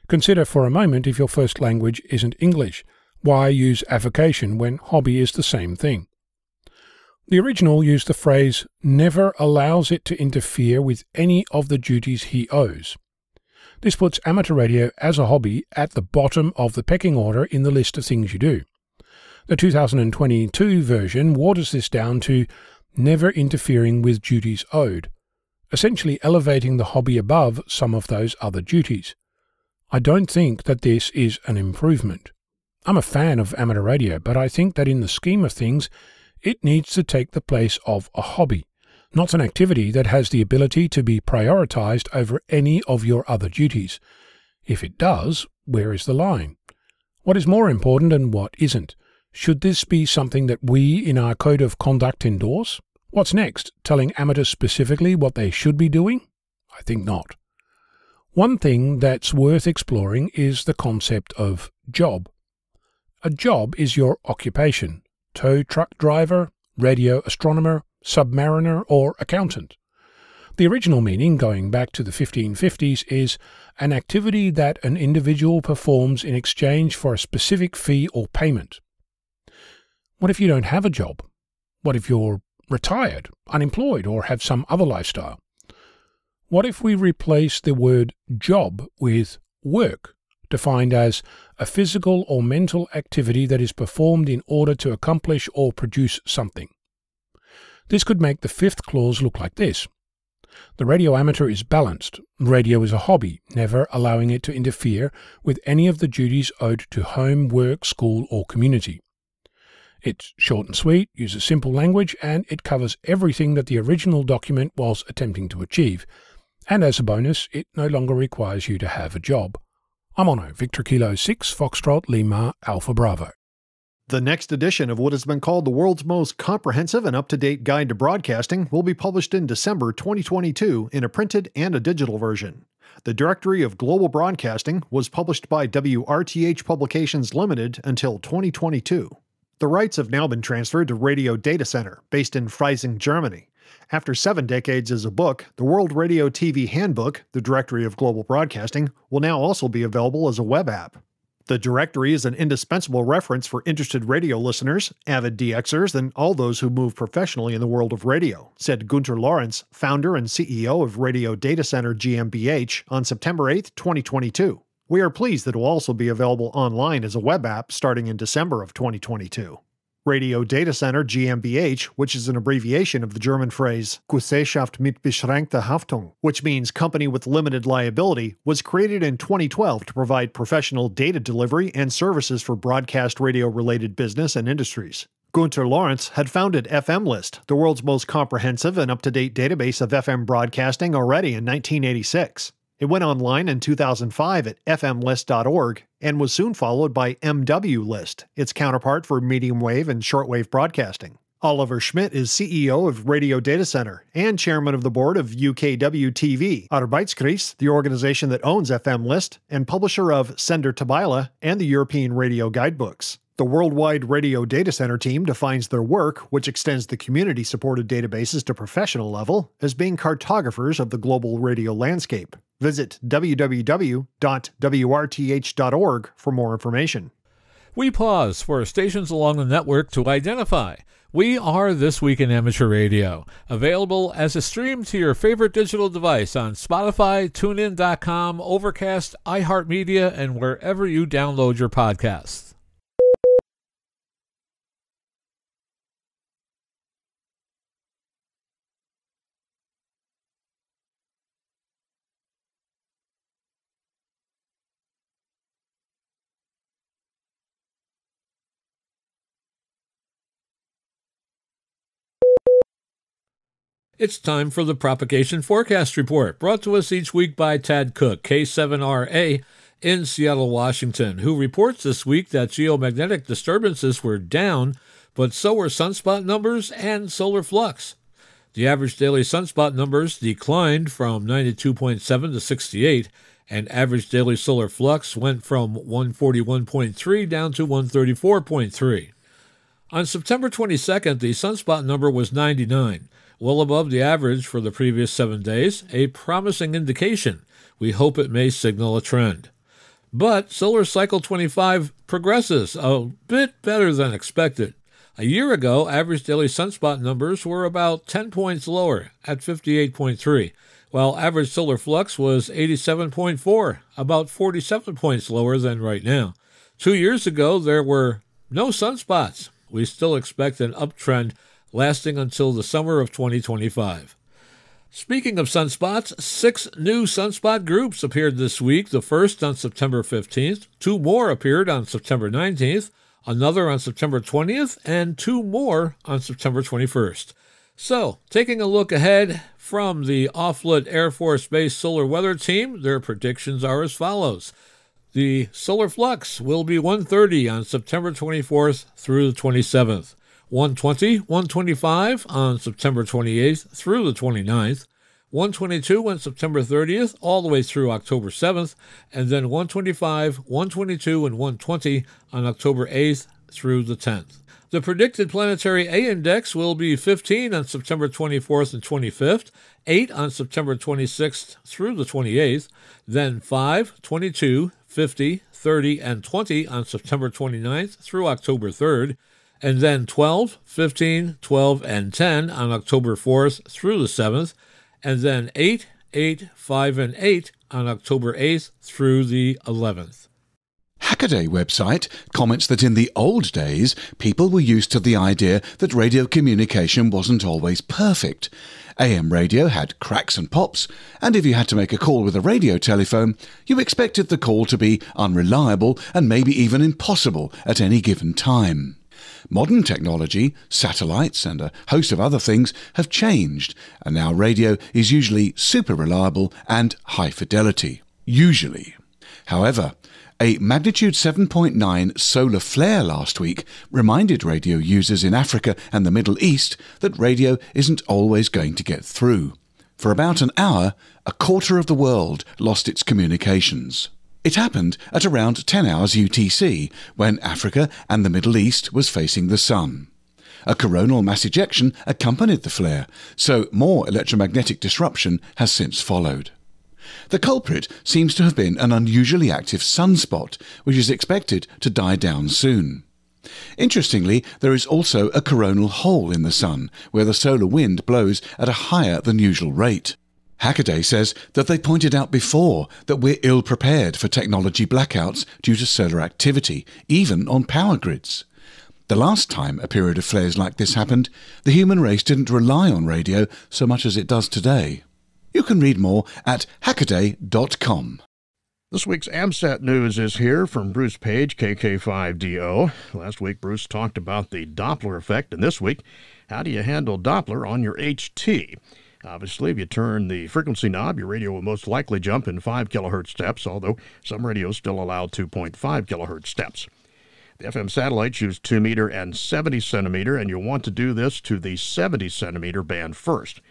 Consider for a moment if your first language isn't English. Why use avocation when hobby is the same thing? The original used the phrase, "never allows it to interfere with any of the duties he owes." This puts amateur radio as a hobby at the bottom of the pecking order in the list of things you do. The 2022 version waters this down to "never interfering with duties owed," essentially elevating the hobby above some of those other duties. I don't think that this is an improvement. I'm a fan of amateur radio, but I think that in the scheme of things, it needs to take the place of a hobby, not an activity that has the ability to be prioritized over any of your other duties. If it does, where is the line? What is more important and what isn't? Should this be something that we in our code of conduct endorse? What's next? Telling amateurs specifically what they should be doing? I think not. One thing that's worth exploring is the concept of job. A job is your occupation: tow truck driver, radio astronomer, submariner, or accountant. The original meaning, going back to the 1550s, is an activity that an individual performs in exchange for a specific fee or payment. What if you don't have a job? What if you're retired, unemployed, or have some other lifestyle? What if we replace the word job with work, defined as a physical or mental activity that is performed in order to accomplish or produce something? This could make the 5th clause look like this. The radio amateur is balanced. Radio is a hobby, never allowing it to interfere with any of the duties owed to home, work, school, or community. It's short and sweet, uses simple language, and it covers everything that the original document was attempting to achieve. And as a bonus, it no longer requires you to have a job. I'm Ono, Victor Kilo 6, Foxtrot Lima, Alpha Bravo. The next edition of what has been called the world's most comprehensive and up-to-date guide to broadcasting will be published in December 2022 in a printed and a digital version. The Directory of Global Broadcasting was published by WRTH Publications Limited until 2022. The rights have now been transferred to Radio Data Center, based in Freising, Germany. After 7 decades as a book, the World Radio TV Handbook, the Directory of Global Broadcasting, will now also be available as a web app. The directory is an indispensable reference for interested radio listeners, avid DXers, and all those who move professionally in the world of radio, said Gunter Lawrence, founder and CEO of Radio Data Center GmbH, on September 8, 2022. We are pleased that it will also be available online as a web app starting in December of 2022. Radio Data Center GmbH, which is an abbreviation of the German phrase Gesellschaft mit beschränkter Haftung, which means company with limited liability, was created in 2012 to provide professional data delivery and services for broadcast radio-related business and industries. Gunter Lawrence had founded FM List, the world's most comprehensive and up-to-date database of FM broadcasting, already in 1986. It went online in 2005 at fmlist.org and was soon followed by MW List, its counterpart for medium wave and shortwave broadcasting. Oliver Schmidt is CEO of Radio Data Center and chairman of the board of UKW-TV, Arbeitskreis, the organization that owns FM List, and publisher of Sender Tabella and the European Radio Guidebooks. The worldwide Radio Data Center team defines their work, which extends the community-supported databases to professional level, as being cartographers of the global radio landscape. Visit www.wrth.org for more information. We pause for stations along the network to identify. We are This Week in Amateur Radio, available as a stream to your favorite digital device on Spotify, TuneIn.com, Overcast, iHeartMedia, and wherever you download your podcasts. It's time for the Propagation Forecast Report, brought to us each week by Tad Cook, K7RA, in Seattle, Washington, who reports this week that geomagnetic disturbances were down, but so were sunspot numbers and solar flux. The average daily sunspot numbers declined from 92.7 to 68, and average daily solar flux went from 141.3 down to 134.3. On September 22nd, the sunspot number was 99. Well above the average for the previous 7 days, a promising indication. We hope it may signal a trend. But solar cycle 25 progresses a bit better than expected. A year ago, average daily sunspot numbers were about 10 points lower at 58.3, while average solar flux was 87.4, about 47 points lower than right now. 2 years ago, there were no sunspots. We still expect an uptrend lasting until the summer of 2025. Speaking of sunspots, 6 new sunspot groups appeared this week, the first on September 15th, 2 more appeared on September 19th, another on September 20th, and 2 more on September 21st. So, taking a look ahead from the Offutt Air Force Base Solar Weather Team, their predictions are as follows. The solar flux will be 130 on September 24th through the 27th. 120, 125 on September 28th through the 29th, 122 on September 30th all the way through October 7th, and then 125, 122, and 120 on October 8th through the 10th. The predicted planetary A index will be 15 on September 24th and 25th, 8 on September 26th through the 28th, then 5, 22, 50, 30, and 20 on September 29th through October 3rd, and then 12, 15, 12, and 10 on October 4th through the 7th, and then 8, 8, 5, and 8 on October 8th through the 11th. Hackaday website comments that in the old days, people were used to the idea that radio communication wasn't always perfect. AM radio had cracks and pops, and if you had to make a call with a radio telephone, you expected the call to be unreliable and maybe even impossible at any given time. Modern technology, satellites, and a host of other things have changed, and now radio is usually super reliable and high fidelity. Usually. However, a magnitude 7.9 solar flare last week reminded radio users in Africa and the Middle East that radio isn't always going to get through. For about an hour, a quarter of the world lost its communications. It happened at around 10 hours UTC, when Africa and the Middle East was facing the sun. A coronal mass ejection accompanied the flare, so more electromagnetic disruption has since followed. The culprit seems to have been an unusually active sunspot, which is expected to die down soon. Interestingly, there is also a coronal hole in the sun, where the solar wind blows at a higher than usual rate. Hackaday says that they pointed out before that we're ill-prepared for technology blackouts due to solar activity, even on power grids. The last time a period of flares like this happened, the human race didn't rely on radio so much as it does today. You can read more at hackaday.com. This week's AMSAT news is here from Bruce Page, KK5DO. Last week, Bruce talked about the Doppler effect, and this week, how do you handle Doppler on your HT? Obviously, if you turn the frequency knob, your radio will most likely jump in 5 kilohertz steps, although some radios still allow 2.5 kilohertz steps. The FM satellites use 2 meter and 70 centimeter, and you'll want to do this to the 70 centimeter band first.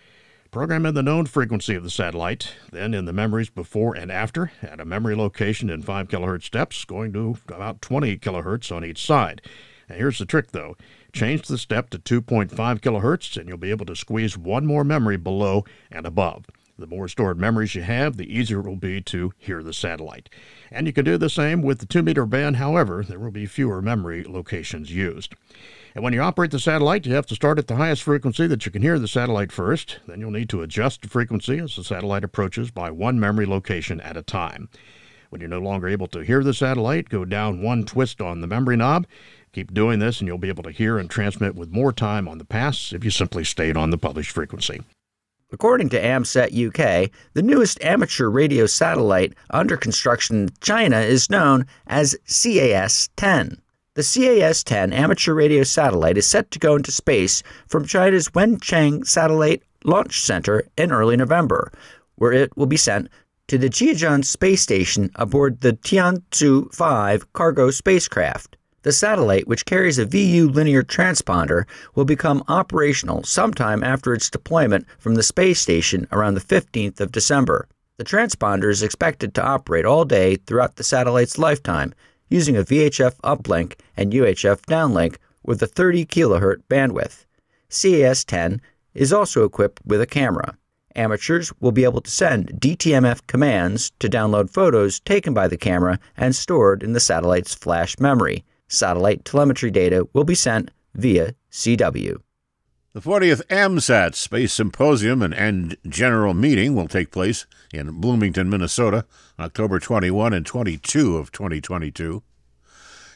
Program in the known frequency of the satellite, then in the memories before and after, at a memory location in 5 kilohertz steps, going to about 20 kilohertz on each side. Now here's the trick, though. Change the step to 2.5 kilohertz, and you'll be able to squeeze one more memory below and above. The more stored memories you have, the easier it will be to hear the satellite. And you can do the same with the 2 meter band, however, there will be fewer memory locations used. And when you operate the satellite, you have to start at the highest frequency that you can hear the satellite first. Then you'll need to adjust the frequency as the satellite approaches by one memory location at a time. When you're no longer able to hear the satellite, go down one twist on the memory knob. Keep doing this and you'll be able to hear and transmit with more time on the pass if you simply stayed on the published frequency. According to AMSAT UK, the newest amateur radio satellite under construction in China is known as CAS-10. The CAS-10 amateur radio satellite is set to go into space from China's Wenchang Satellite Launch Center in early November, where it will be sent to the Jiuzhou space station aboard the Tianzhu 5 cargo spacecraft. The satellite, which carries a VU linear transponder, will become operational sometime after its deployment from the space station around the 15th of December. The transponder is expected to operate all day throughout the satellite's lifetime, using a VHF uplink and UHF downlink with a 30 kHz bandwidth. CAS-10 is also equipped with a camera. Amateurs will be able to send DTMF commands to download photos taken by the camera and stored in the satellite's flash memory. Satellite telemetry data will be sent via CW. The 40th AMSAT Space Symposium and General Meeting will take place in Bloomington, Minnesota, October 21 and 22 of 2022.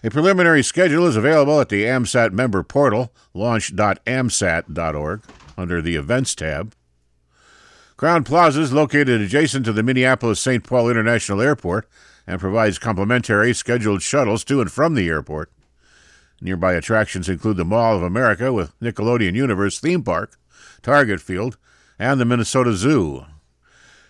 A preliminary schedule is available at the AMSAT member portal, launch.amsat.org, under the Events tab. Crown Plaza is located adjacent to the Minneapolis-St. Paul International Airport and provides complimentary scheduled shuttles to and from the airport. Nearby attractions include the Mall of America with Nickelodeon Universe theme park, Target Field, and the Minnesota Zoo.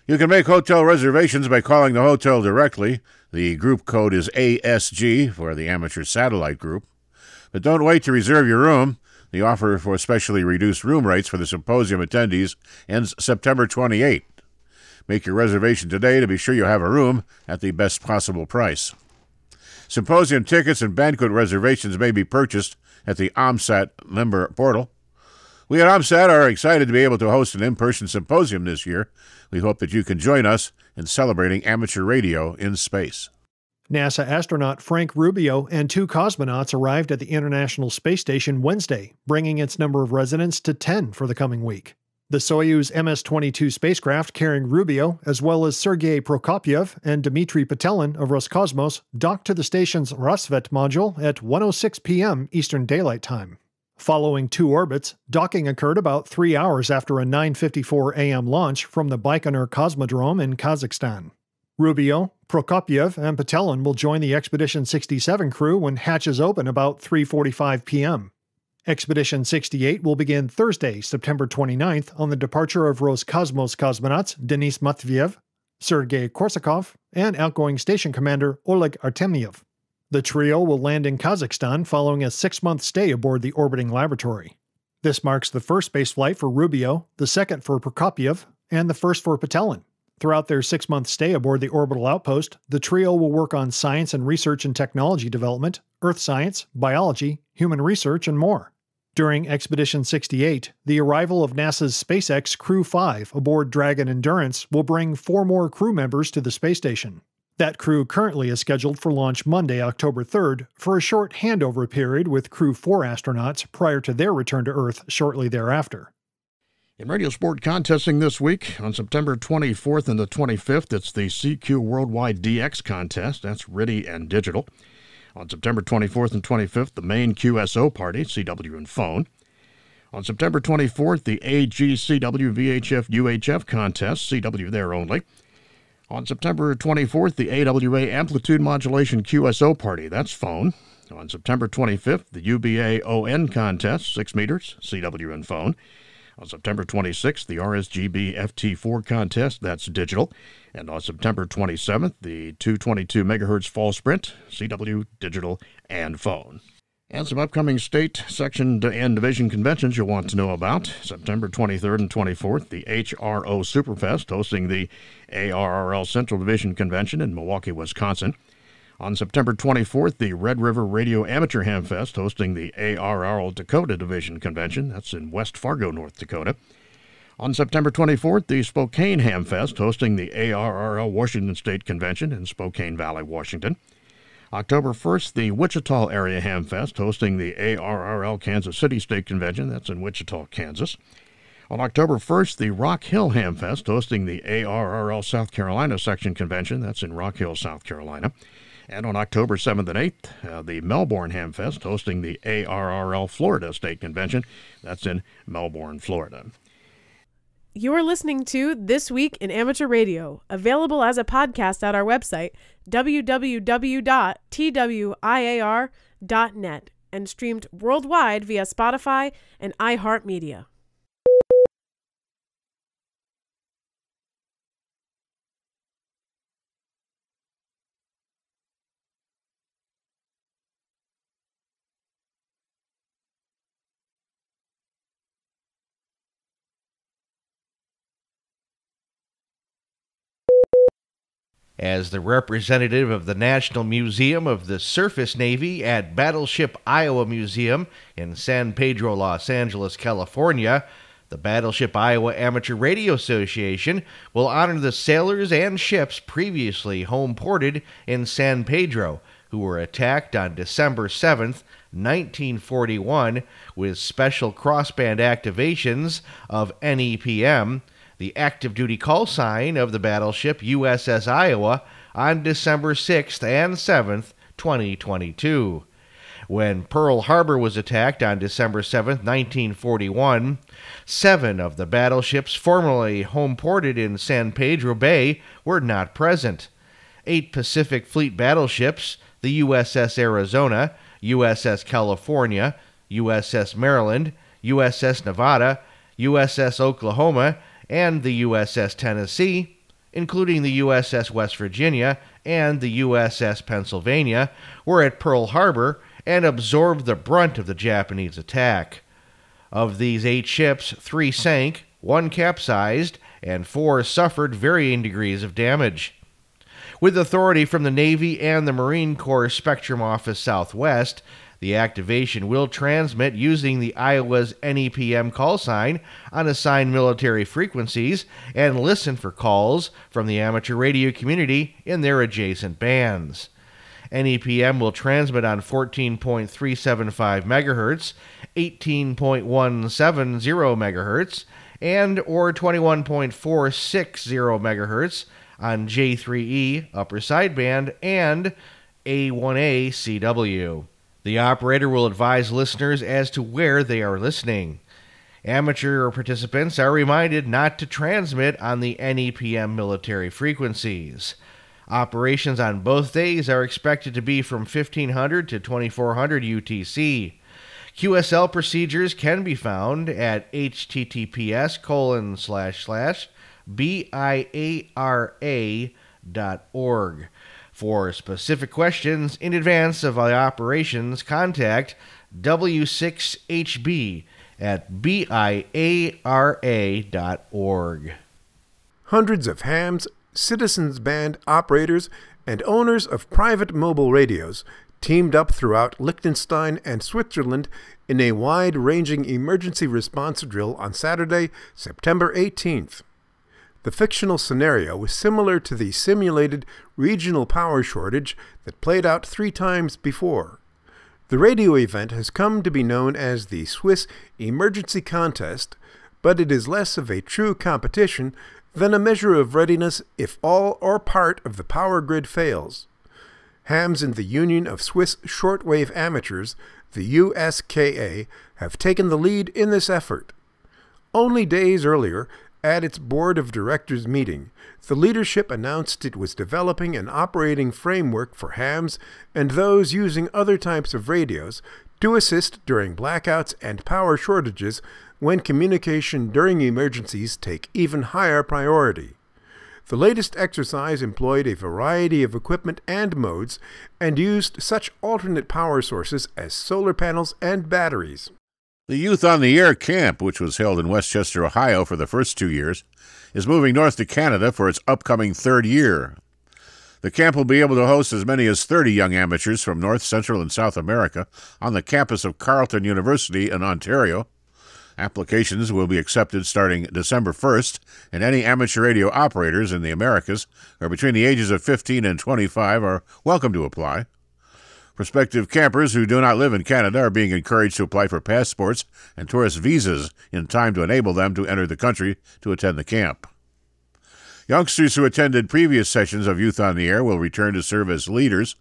You can make hotel reservations by calling the hotel directly. The group code is ASG for the Amateur Satellite Group. But don't wait to reserve your room. The offer for specially reduced room rates for the symposium attendees ends September 28th. Make your reservation today to be sure you have a room at the best possible price. Symposium tickets and banquet reservations may be purchased at the AMSAT member portal. We at AMSAT are excited to be able to host an in-person symposium this year. We hope that you can join us in celebrating amateur radio in space. NASA astronaut Frank Rubio and 2 cosmonauts arrived at the International Space Station Wednesday, bringing its number of residents to 10 for the coming week. The Soyuz MS-22 spacecraft carrying Rubio, as well as Sergei Prokopyev and Dmitry Petelin of Roscosmos, docked to the station's Rassvet module at 1:06 p.m. Eastern Daylight Time. Following 2 orbits, docking occurred about 3 hours after a 9:54 a.m. launch from the Baikonur Cosmodrome in Kazakhstan. Rubio, Prokopyev, and Petelin will join the Expedition 67 crew when hatches open about 3:45 p.m. Expedition 68 will begin Thursday, September 29th, on the departure of Roscosmos cosmonauts Denis Matviev, Sergei Korsakov, and outgoing station commander Oleg Artemyev. The trio will land in Kazakhstan following a 6-month stay aboard the orbiting laboratory. This marks the first spaceflight for Rubio, the second for Prokopyev, and the first for Petelin. Throughout their 6-month stay aboard the orbital outpost, the trio will work on science and research and technology development, earth science, biology, human research, and more. During Expedition 68, the arrival of NASA's SpaceX Crew 5 aboard Dragon Endurance will bring 4 more crew members to the space station. That crew currently is scheduled for launch Monday, October 3rd, for a short handover period with Crew 4 astronauts prior to their return to Earth shortly thereafter. In radio sport contesting this week, on September 24th and the 25th, it's the CQ Worldwide DX contest. That's RTTY and digital. On September 24th and 25th, the Maine QSO Party, CW and Phone. On September 24th, the AGCW VHF UHF contest, CW there only. On September 24th, the AWA Amplitude Modulation QSO Party, that's Phone. On September 25th, the UBA ON contest, 6 meters, CW and Phone. On September 26th, the RSGB FT4 contest, that's digital. And on September 27th, the 222 megahertz fall sprint, CW, digital, and phone. And some upcoming state, section, and division conventions you'll want to know about. September 23rd and 24th, the HRO Superfest hosting the ARRL Central Division Convention in Milwaukee, Wisconsin. On September 24th, the Red River Radio Amateur Hamfest hosting the ARRL Dakota Division Convention. That's in West Fargo, North Dakota. On September 24th, the Spokane Hamfest hosting the ARRL Washington State Convention in Spokane Valley, Washington. October 1st, the Wichita Area Hamfest hosting the ARRL Kansas City State Convention. That's in Wichita, Kansas. On October 1st, the Rock Hill Hamfest hosting the ARRL South Carolina Section Convention. That's in Rock Hill, South Carolina. And on October 7th and 8th, the Melbourne Hamfest hosting the ARRL Florida State Convention. That's in Melbourne, Florida. You are listening to This Week in Amateur Radio, available as a podcast at our website, www.twiar.net, and streamed worldwide via Spotify and iHeartMedia. As the representative of the National Museum of the Surface Navy at Battleship, Iowa Museum in San Pedro, Los Angeles, California, the Battleship Iowa Amateur Radio Association will honor the sailors and ships previously home-ported in San Pedro who were attacked on December 7th, 1941, with special crossband activations of NEPM, the active duty call sign of the battleship USS Iowa, on December 6th and 7th, 2022. When Pearl Harbor was attacked on December 7th, 1941, 7 of the battleships formerly home-ported in San Pedro Bay were not present. 8 Pacific Fleet battleships, the USS Arizona, USS California, USS Maryland, USS Nevada, USS Oklahoma, and the USS Tennessee, including the USS West Virginia and the USS Pennsylvania, were at Pearl Harbor and absorbed the brunt of the Japanese attack. Of these 8 ships, 3 sank, 1 capsized, and 4 suffered varying degrees of damage. With authority from the Navy and the Marine Corps Spectrum Office Southwest, the activation will transmit using the Iowa's NEPM call sign on assigned military frequencies and listen for calls from the amateur radio community in their adjacent bands. NEPM will transmit on 14.375 MHz, 18.170 MHz, and or 21.460 MHz on J3E upper sideband and A1A CW. The operator will advise listeners as to where they are listening. Amateur participants are reminded not to transmit on the NEPM military frequencies. Operations on both days are expected to be from 1500 to 2400 UTC. QSL procedures can be found at https://biara.org. For specific questions in advance of the operations, contact W6HB at biara.org. Hundreds of hams, citizens band operators, and owners of private mobile radios teamed up throughout Liechtenstein and Switzerland in a wide-ranging emergency response drill on Saturday, September 18th. The fictional scenario was similar to the simulated regional power shortage that played out 3 times before. The radio event has come to be known as the Swiss Emergency Contest, but it is less of a true competition than a measure of readiness if all or part of the power grid fails. Hams and the Union of Swiss Shortwave Amateurs, the USKA, have taken the lead in this effort. Only days earlier, at its board of directors meeting, the leadership announced it was developing an operating framework for hams and those using other types of radios to assist during blackouts and power shortages when communication during emergencies take even higher priority. The latest exercise employed a variety of equipment and modes and used such alternate power sources as solar panels and batteries. The Youth on the Air camp, which was held in Westchester, Ohio for the first 2 years, is moving north to Canada for its upcoming third year. The camp will be able to host as many as 30 young amateurs from North, Central, and South America on the campus of Carleton University in Ontario. Applications will be accepted starting December 1st, and any amateur radio operators in the Americas or between the ages of 15 and 25 are welcome to apply. Prospective campers who do not live in Canada are being encouraged to apply for passports and tourist visas in time to enable them to enter the country to attend the camp. Youngsters who attended previous sessions of Youth on the Air will return to serve as leaders.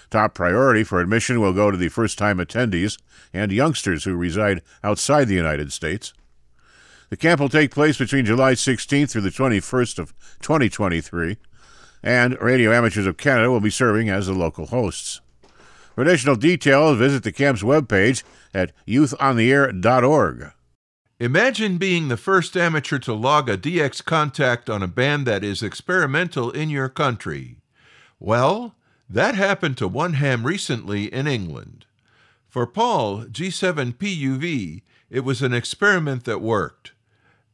Top priority for admission will go to the first-time attendees and youngsters who reside outside the United States. The camp will take place between July 16th through the 21st of 2023, and Radio Amateurs of Canada will be serving as the local hosts. For additional details, visit the camp's webpage at youthontheair.org. Imagine being the first amateur to log a DX contact on a band that is experimental in your country. Well, that happened to one ham recently in England. For Paul, G7PUV, it was an experiment that worked.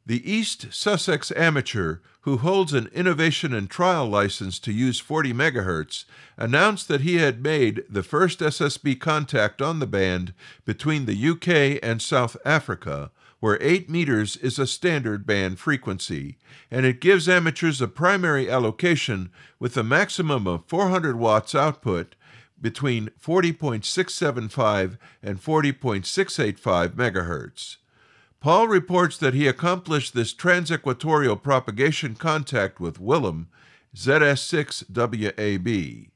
The East Sussex amateur, who holds an innovation and trial license to use 40 MHz, announced that he had made the first SSB contact on the band between the UK and South Africa, where 8 meters is a standard band frequency, and it gives amateurs a primary allocation with a maximum of 400 watts output between 40.675 and 40.685 MHz. Paul reports that he accomplished this transequatorial propagation contact with Willem, ZS6WAB.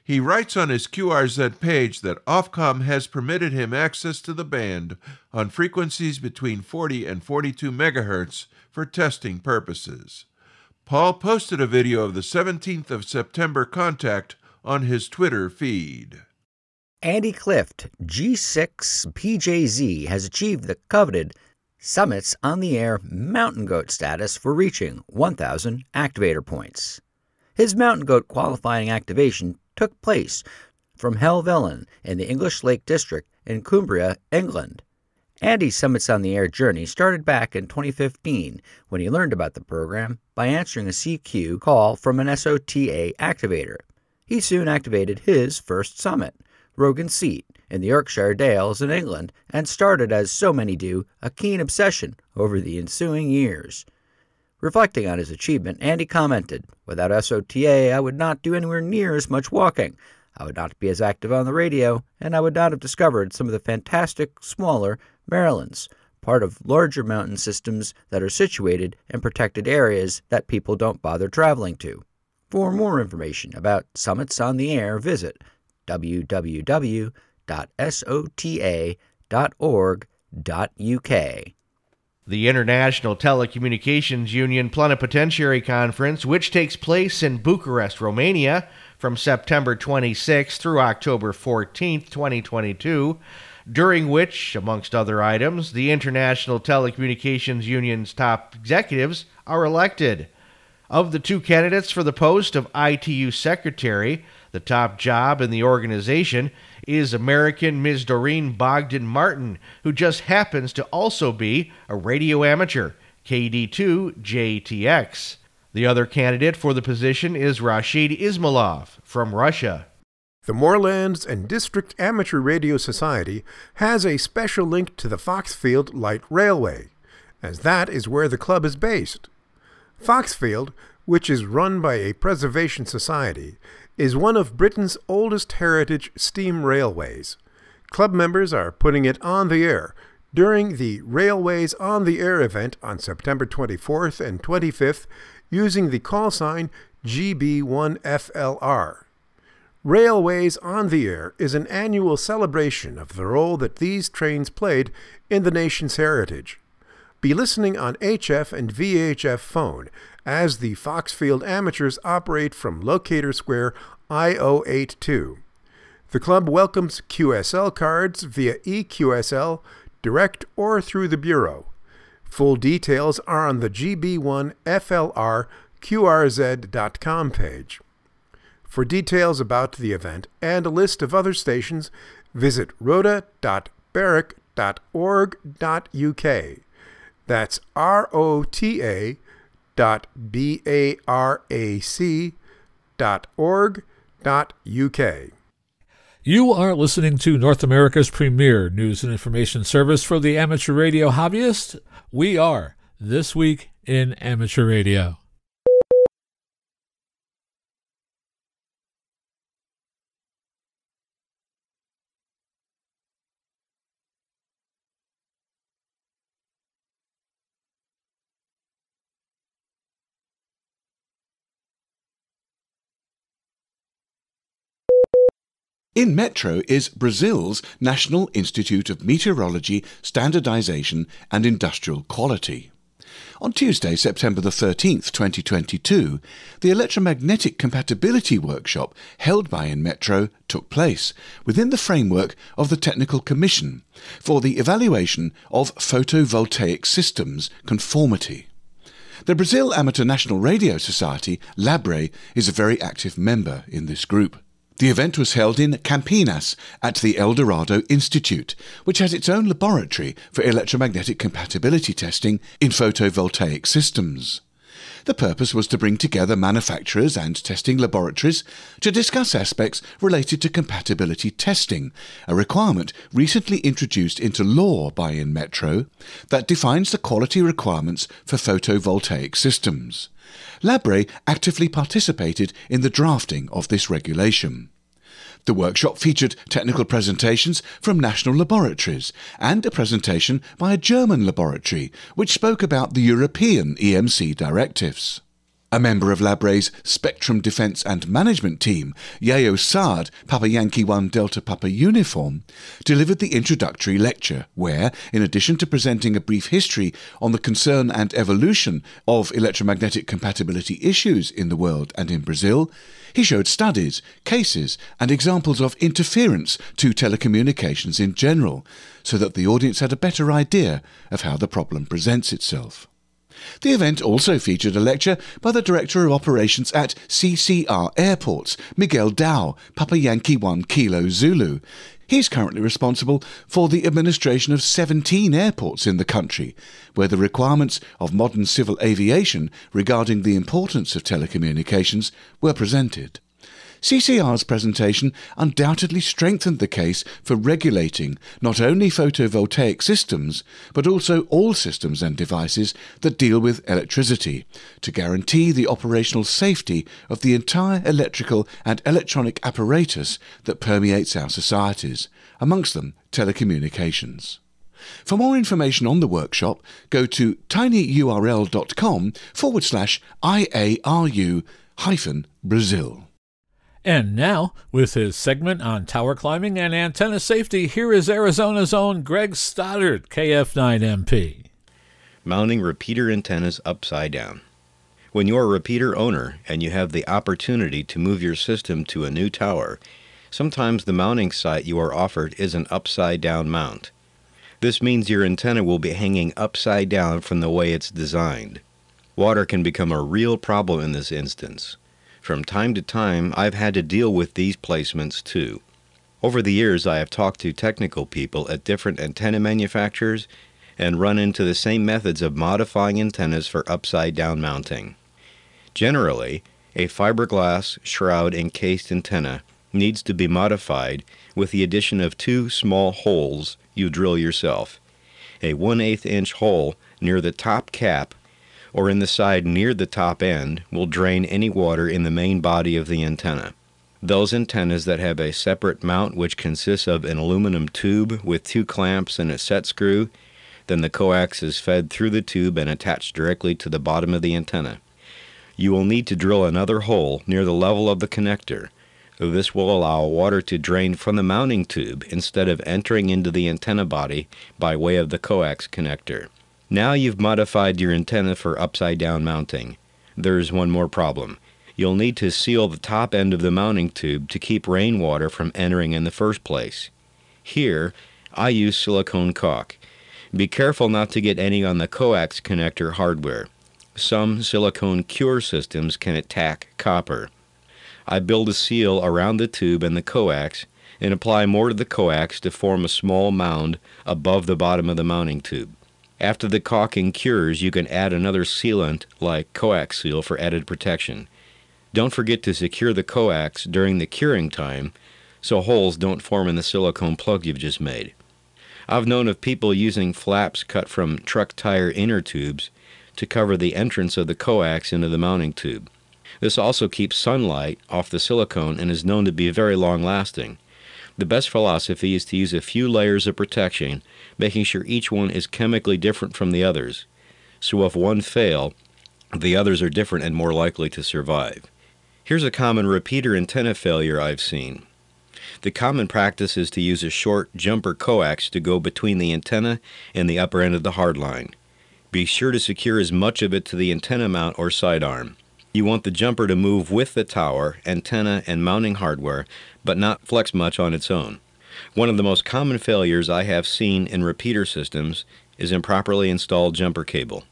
He writes on his QRZ page that Ofcom has permitted him access to the band on frequencies between 40 and 42 MHz for testing purposes. Paul posted a video of the 17th of September contact on his Twitter feed. Andy Clift, G6PJZ, has achieved the coveted Summits on the Air Mountain Goat status for reaching 1,000 activator points. His Mountain Goat qualifying activation took place from Helvellyn in the English Lake District in Cumbria, England. Andy's Summits on the Air journey started back in 2015 when he learned about the program by answering a CQ call from an SOTA activator. He soon activated his first summit, Rogan Seat, in the Yorkshire Dales in England, and started, as so many do, a keen obsession over the ensuing years. Reflecting on his achievement, Andy commented, "Without SOTA, I would not do anywhere near as much walking. I would not be as active on the radio, and I would not have discovered some of the fantastic, smaller Marylands, part of larger mountain systems that are situated in protected areas that people don't bother traveling to." For more information about Summits on the Air, visit www.sota.org.uk. The International Telecommunications Union Plenipotentiary Conference, which takes place in Bucharest, Romania, from September 26 through October 14, 2022, during which, amongst other items, the International Telecommunications Union's top executives are elected. Of the 2 candidates for the post of ITU Secretary, the top job in the organization is American Ms. Doreen Bogdan-Martin, who just happens to also be a radio amateur, KD2JTX. The other candidate for the position is Rashid Ismailov from Russia. The Moorlands and District Amateur Radio Society has a special link to the Foxfield Light Railway, as that is where the club is based. Foxfield, which is run by a preservation society, is one of Britain's oldest heritage steam railways. Club members are putting it on the air during the Railways on the Air event on September 24th and 25th using the call sign GB1FLR. Railways on the Air is an annual celebration of the role that these trains played in the nation's heritage. Be listening on HF and VHF phone as the Foxfield Amateurs operate from Locator Square I-082. The club welcomes QSL cards via EQSL, direct or through the Bureau. Full details are on the GB1FLRQRZ.com page. For details about the event and a list of other stations, visit rota.barrac.org.uk. That's rota.barac.org.uk. You are listening to North America's premier news and information service for the amateur radio hobbyist. We are This Week in Amateur Radio. In Metro is Brazil's National Institute of Meteorology, Standardization and Industrial Quality. On Tuesday, September the 13th, 2022, the Electromagnetic Compatibility Workshop held by Metro took place within the framework of the Technical Commission for the evaluation of photovoltaic systems conformity. The Brazil Amateur National Radio Society, LABRE, is a very active member in this group. The event was held in Campinas at the El Dorado Institute, which has its own laboratory for electromagnetic compatibility testing in photovoltaic systems. The purpose was to bring together manufacturers and testing laboratories to discuss aspects related to compatibility testing, a requirement recently introduced into law by Metro that defines the quality requirements for photovoltaic systems. LABRE actively participated in the drafting of this regulation. The workshop featured technical presentations from national laboratories and a presentation by a German laboratory which spoke about the European EMC directives. A member of LABRE's Spectrum Defence and Management team, Yeo Saad, Papa Yankee 1 Delta Papa Uniform, delivered the introductory lecture where, in addition to presenting a brief history on the concern and evolution of electromagnetic compatibility issues in the world and in Brazil, he showed studies, cases and examples of interference to telecommunications in general, so that the audience had a better idea of how the problem presents itself. The event also featured a lecture by the Director of Operations at CCR Airports, Miguel Dow, Papa Yankee 1 Kilo Zulu. He's currently responsible for the administration of 17 airports in the country, where the requirements of modern civil aviation regarding the importance of telecommunications were presented. CCR's presentation undoubtedly strengthened the case for regulating not only photovoltaic systems, but also all systems and devices that deal with electricity, to guarantee the operational safety of the entire electrical and electronic apparatus that permeates our societies, amongst them telecommunications. For more information on the workshop, go to tinyurl.com/IARU-Brazil. And now, with his segment on tower climbing and antenna safety, here is Arizona's own Greg Stoddard, KF9MP. Mounting repeater antennas upside down. When you're a repeater owner and you have the opportunity to move your system to a new tower, sometimes the mounting site you are offered is an upside-down mount. This means your antenna will be hanging upside down from the way it's designed. Water can become a real problem in this instance. From time to time, I've had to deal with these placements too. Over the years, I have talked to technical people at different antenna manufacturers and run into the same methods of modifying antennas for upside-down mounting. Generally, a fiberglass shroud encased antenna needs to be modified with the addition of two small holes you drill yourself. A 1/8 inch hole near the top cap or in the side near the top end will drain any water in the main body of the antenna. Those antennas that have a separate mount which consists of an aluminum tube with two clamps and a set screw, then the coax is fed through the tube and attached directly to the bottom of the antenna. You will need to drill another hole near the level of the connector. This will allow water to drain from the mounting tube instead of entering into the antenna body by way of the coax connector. Now you've modified your antenna for upside-down mounting. There's one more problem. You'll need to seal the top end of the mounting tube to keep rainwater from entering in the first place. Here, I use silicone caulk. Be careful not to get any on the coax connector hardware. Some silicone cure systems can attack copper. I build a seal around the tube and the coax and apply more to the coax to form a small mound above the bottom of the mounting tube. After the caulking cures, you can add another sealant like coax seal for added protection. Don't forget to secure the coax during the curing time so holes don't form in the silicone plug you've just made. I've known of people using flaps cut from truck tire inner tubes to cover the entrance of the coax into the mounting tube. This also keeps sunlight off the silicone and is known to be very long-lasting. The best philosophy is to use a few layers of protection, making sure each one is chemically different from the others. So if one fail, the others are different and more likely to survive. Here's a common repeater antenna failure I've seen. The common practice is to use a short jumper coax to go between the antenna and the upper end of the hardline. Be sure to secure as much of it to the antenna mount or sidearm. You want the jumper to move with the tower, antenna, and mounting hardware, but not flex much on its own. One of the most common failures I have seen in repeater systems is improperly installed jumper cable.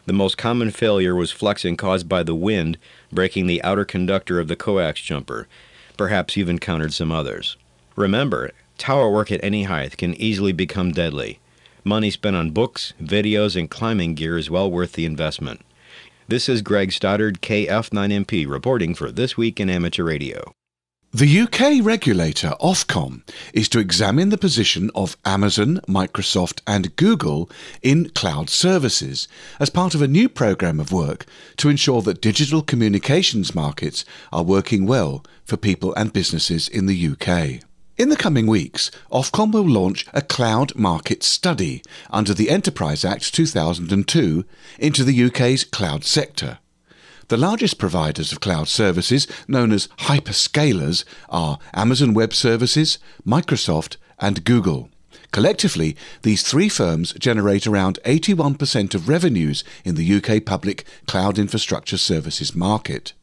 The most common failure was flexing caused by the wind breaking the outer conductor of the coax jumper. Perhaps you've encountered some others. Remember, tower work at any height can easily become deadly. Money spent on books, videos, and climbing gear is well worth the investment. This is Greg Stoddard, KF9MP, reporting for This Week in Amateur Radio. The UK regulator Ofcom is to examine the position of Amazon, Microsoft and Google in cloud services as part of a new programme of work to ensure that digital communications markets are working well for people and businesses in the UK. In the coming weeks, Ofcom will launch a cloud market study under the Enterprise Act 2002 into the UK's cloud sector. The largest providers of cloud services, known as hyperscalers, are Amazon Web Services, Microsoft and Google. Collectively, these three firms generate around 81% of revenues in the UK public cloud infrastructure services market.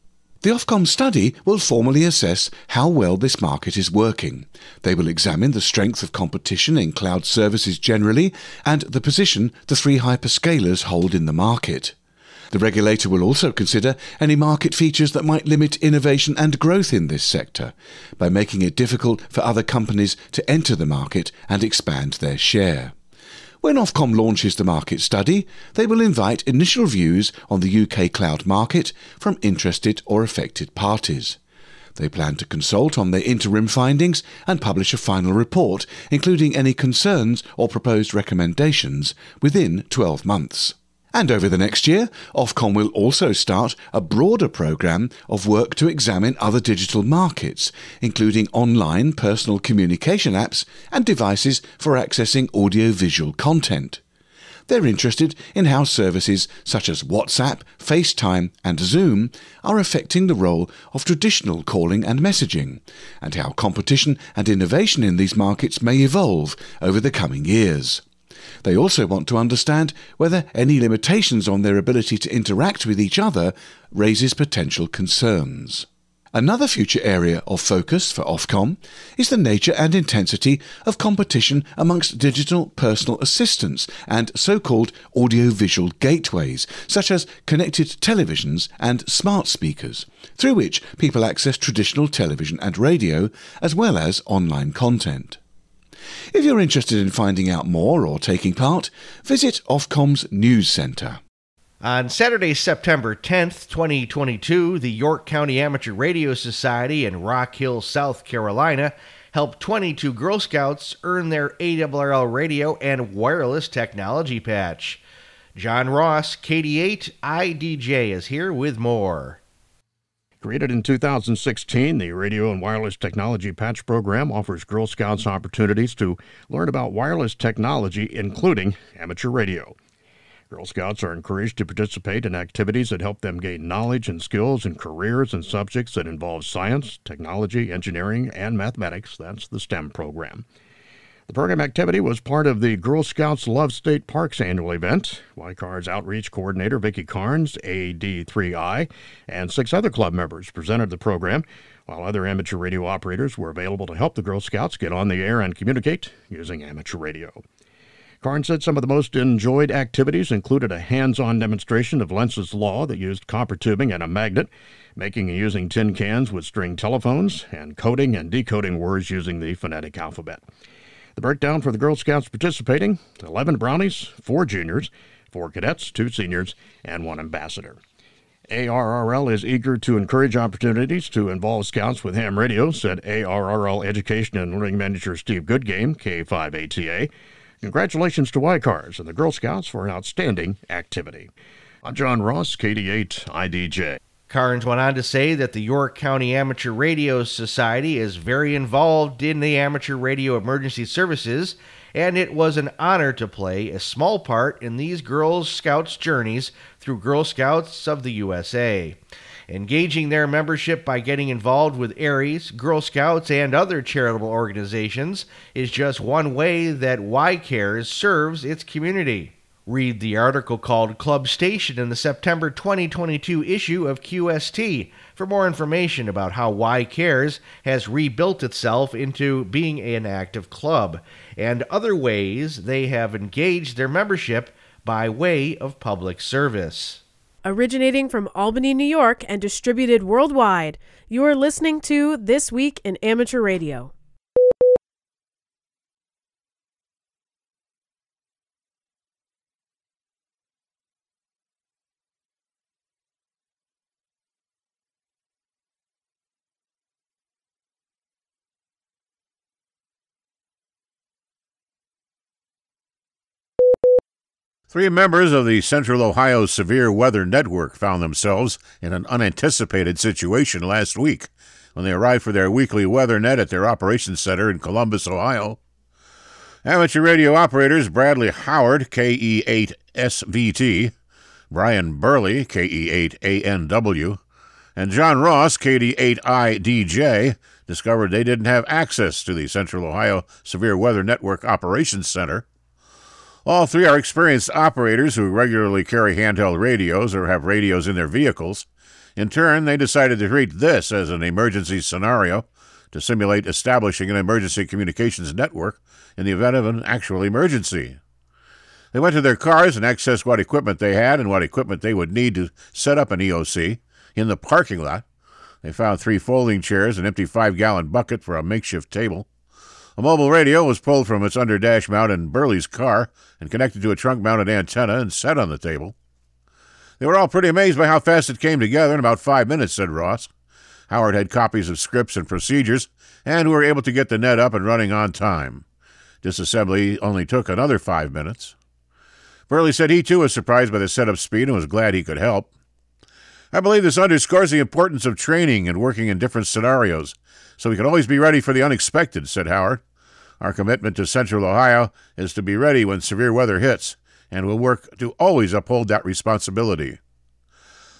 The Ofcom study will formally assess how well this market is working. They will examine the strength of competition in cloud services generally and the position the three hyperscalers hold in the market. The regulator will also consider any market features that might limit innovation and growth in this sector by making it difficult for other companies to enter the market and expand their share. When Ofcom launches the market study, they will invite initial views on the UK cloud market from interested or affected parties. They plan to consult on their interim findings and publish a final report, including any concerns or proposed recommendations, within 12 months. And over the next year, Ofcom will also start a broader programme of work to examine other digital markets, including online personal communication apps and devices for accessing audio-visual content. They're interested in how services such as WhatsApp, FaceTime and Zoom are affecting the role of traditional calling and messaging, and how competition and innovation in these markets may evolve over the coming years. They also want to understand whether any limitations on their ability to interact with each other raises potential concerns. Another future area of focus for Ofcom is the nature and intensity of competition amongst digital personal assistants and so-called audiovisual gateways, such as connected televisions and smart speakers, through which people access traditional television and radio, as well as online content. If you're interested in finding out more or taking part, visit Ofcom's News Centre. On Saturday, September 10th, 2022, the York County Amateur Radio Society in Rock Hill, South Carolina, helped 22 Girl Scouts earn their ARRL radio and wireless technology patch. John Ross, KD8 IDJ, is here with more. Created in 2016, the Radio and Wireless Technology Patch Program offers Girl Scouts opportunities to learn about wireless technology, including amateur radio. Girl Scouts are encouraged to participate in activities that help them gain knowledge and skills in careers and subjects that involve science, technology, engineering, and mathematics. That's the STEM program. The program activity was part of the Girl Scouts Love State Parks annual event. YCAR's outreach coordinator, Vicki Carnes, AD3I, and 6 other club members presented the program, while other amateur radio operators were available to help the Girl Scouts get on the air and communicate using amateur radio. Carnes said some of the most enjoyed activities included a hands-on demonstration of Lenz's law that used copper tubing and a magnet, making and using tin cans with string telephones, and coding and decoding words using the phonetic alphabet. The breakdown for the Girl Scouts participating: 11 brownies, 4 juniors, 4 cadets, 2 seniors, and 1 ambassador. ARRL is eager to encourage opportunities to involve Scouts with ham radio, said ARRL Education and Learning Manager Steve Goodgame, K5ATA. Congratulations to YCARs and the Girl Scouts for an outstanding activity. I'm John Ross, KD8 IDJ. Carnes went on to say that the York County Amateur Radio Society is very involved in the amateur radio emergency services, and it was an honor to play a small part in these Girl Scouts' journeys through Girl Scouts of the USA. Engaging their membership by getting involved with ARRLs, Girl Scouts, and other charitable organizations is just one way that YCARES serves its community. Read the article called Club Station in the September 2022 issue of QST for more information about how YCARES has rebuilt itself into being an active club and other ways they have engaged their membership by way of public service. Originating from Albany, New York, and distributed worldwide, you are listening to This Week in Amateur Radio. Three members of the Central Ohio Severe Weather Network found themselves in an unanticipated situation last week when they arrived for their weekly weather net at their operations center in Columbus, Ohio. Amateur radio operators Bradley Howard, KE8SVT, Brian Burley, KE8ANW, and John Ross, KD8IDJ, discovered they didn't have access to the Central Ohio Severe Weather Network Operations Center. All three are experienced operators who regularly carry handheld radios or have radios in their vehicles. In turn, they decided to treat this as an emergency scenario to simulate establishing an emergency communications network in the event of an actual emergency. They went to their cars and accessed what equipment they had and what equipment they would need to set up an EOC in the parking lot. They found 3 folding chairs, an empty 5-gallon bucket for a makeshift table. A mobile radio was pulled from its under-dash mount in Burley's car and connected to a trunk-mounted antenna and set on the table. They were all pretty amazed by how fast it came together in about 5 minutes, said Ross. Howard had copies of scripts and procedures and were able to get the net up and running on time. Disassembly only took another 5 minutes. Burley said he too was surprised by the setup speed and was glad he could help. I believe this underscores the importance of training and working in different scenarios, so we can always be ready for the unexpected, said Howard. Our commitment to Central Ohio is to be ready when severe weather hits, and we'll work to always uphold that responsibility.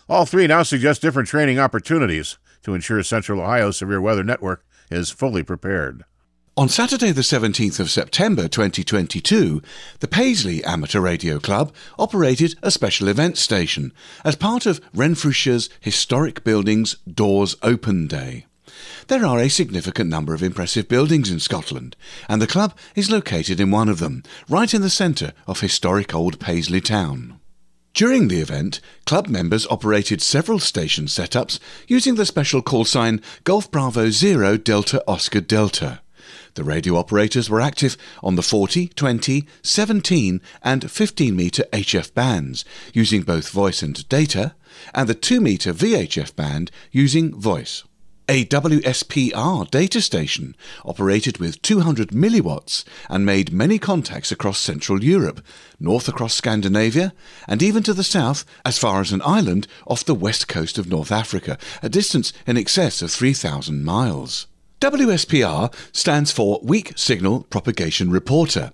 All three now suggest different training opportunities to ensure Central Ohio's Severe Weather Network is fully prepared. On Saturday the 17th of September 2022, the Paisley Amateur Radio Club operated a special event station as part of Renfrewshire's Historic Buildings Doors Open Day. There are a significant number of impressive buildings in Scotland, and the club is located in one of them, right in the centre of historic Old Paisley town. During the event, club members operated several station setups using the special call sign Golf Bravo 0 Delta Oscar Delta. The radio operators were active on the 40, 20, 17 and 15-metre HF bands, using both voice and data, and the 2-metre VHF band using voice. A WSPR data station operated with 200 milliwatts and made many contacts across Central Europe, north across Scandinavia, and even to the south as far as an island off the west coast of North Africa, a distance in excess of 3,000 miles. WSPR stands for Weak Signal Propagation Reporter,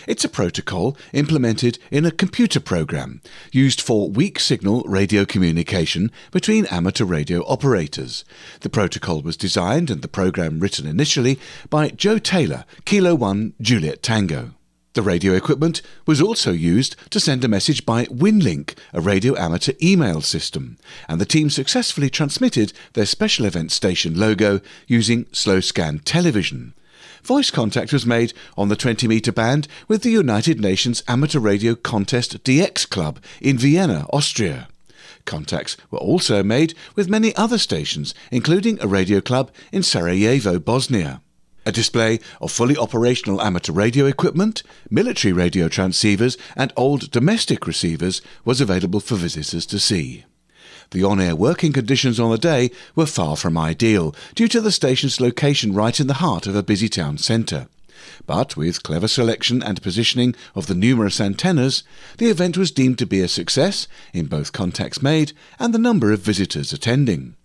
It's a protocol implemented in a computer program used for weak signal radio communication between amateur radio operators. The protocol was designed and the program written initially by Joe Taylor, Kilo 1 Juliet Tango. The radio equipment was also used to send a message by WinLink, a radio amateur email system, and the team successfully transmitted their special event station logo using slow scan television. Voice contact was made on the 20-meter band with the United Nations Amateur Radio Contest DX Club in Vienna, Austria. Contacts were also made with many other stations, including a radio club in Sarajevo, Bosnia. A display of fully operational amateur radio equipment, military radio transceivers and old domestic receivers was available for visitors to see. The on-air working conditions on the day were far from ideal due to the station's location right in the heart of a busy town centre. But with clever selection and positioning of the numerous antennas, the event was deemed to be a success in both contacts made and the number of visitors attending.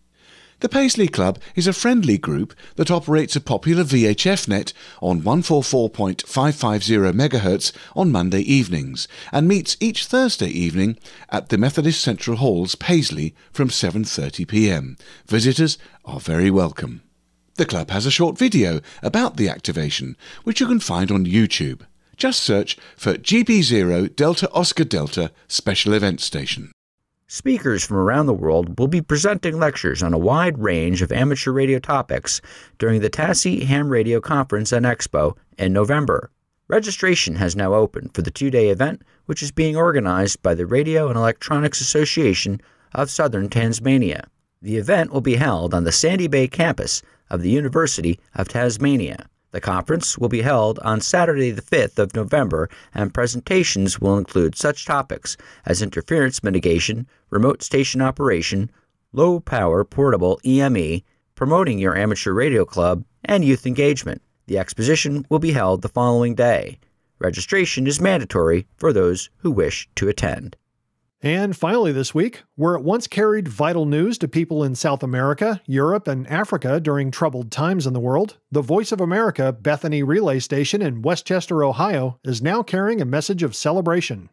The Paisley Club is a friendly group that operates a popular VHF net on 144.550 MHz on Monday evenings and meets each Thursday evening at the Methodist Central Halls, Paisley, from 7:30 p.m. Visitors are very welcome. The club has a short video about the activation, which you can find on YouTube. Just search for GB0 Delta Oscar Delta Special Event Station. Speakers from around the world will be presenting lectures on a wide range of amateur radio topics during the TASI Ham Radio Conference and Expo in November. Registration has now opened for the two-day event, which is being organized by the Radio and Electronics Association of Southern Tasmania. The event will be held on the Sandy Bay campus of the University of Tasmania. The conference will be held on Saturday the 5th of November, and presentations will include such topics as interference mitigation, remote station operation, low-power portable EME, promoting your amateur radio club, and youth engagement. The exposition will be held the following day. Registration is mandatory for those who wish to attend. And finally this week, where it once carried vital news to people in South America, Europe, and Africa during troubled times in the world, the Voice of America Bethany Relay Station in Westchester, Ohio, is now carrying a message of celebration.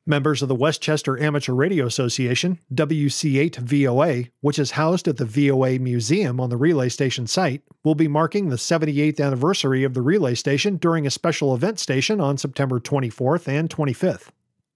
Members of the Westchester Amateur Radio Association, WC8VOA, which is housed at the VOA Museum on the relay station site, will be marking the 78th anniversary of the relay station during a special event station on September 24th and 25th.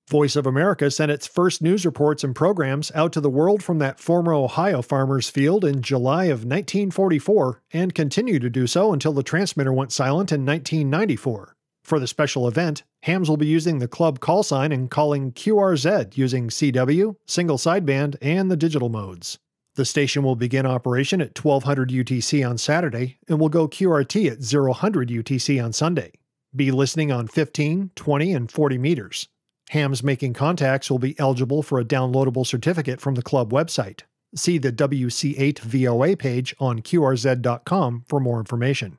Voice of America sent its first news reports and programs out to the world from that former Ohio farmer's field in July of 1944 and continued to do so until the transmitter went silent in 1994. For the special event, hams will be using the club call sign and calling QRZ using CW, single sideband, and the digital modes. The station will begin operation at 1200 UTC on Saturday and will go QRT at 0100 UTC on Sunday. Be listening on 15, 20, and 40 meters. Hams making contacts will be eligible for a downloadable certificate from the club website. See the WC8VOA page on QRZ.com for more information.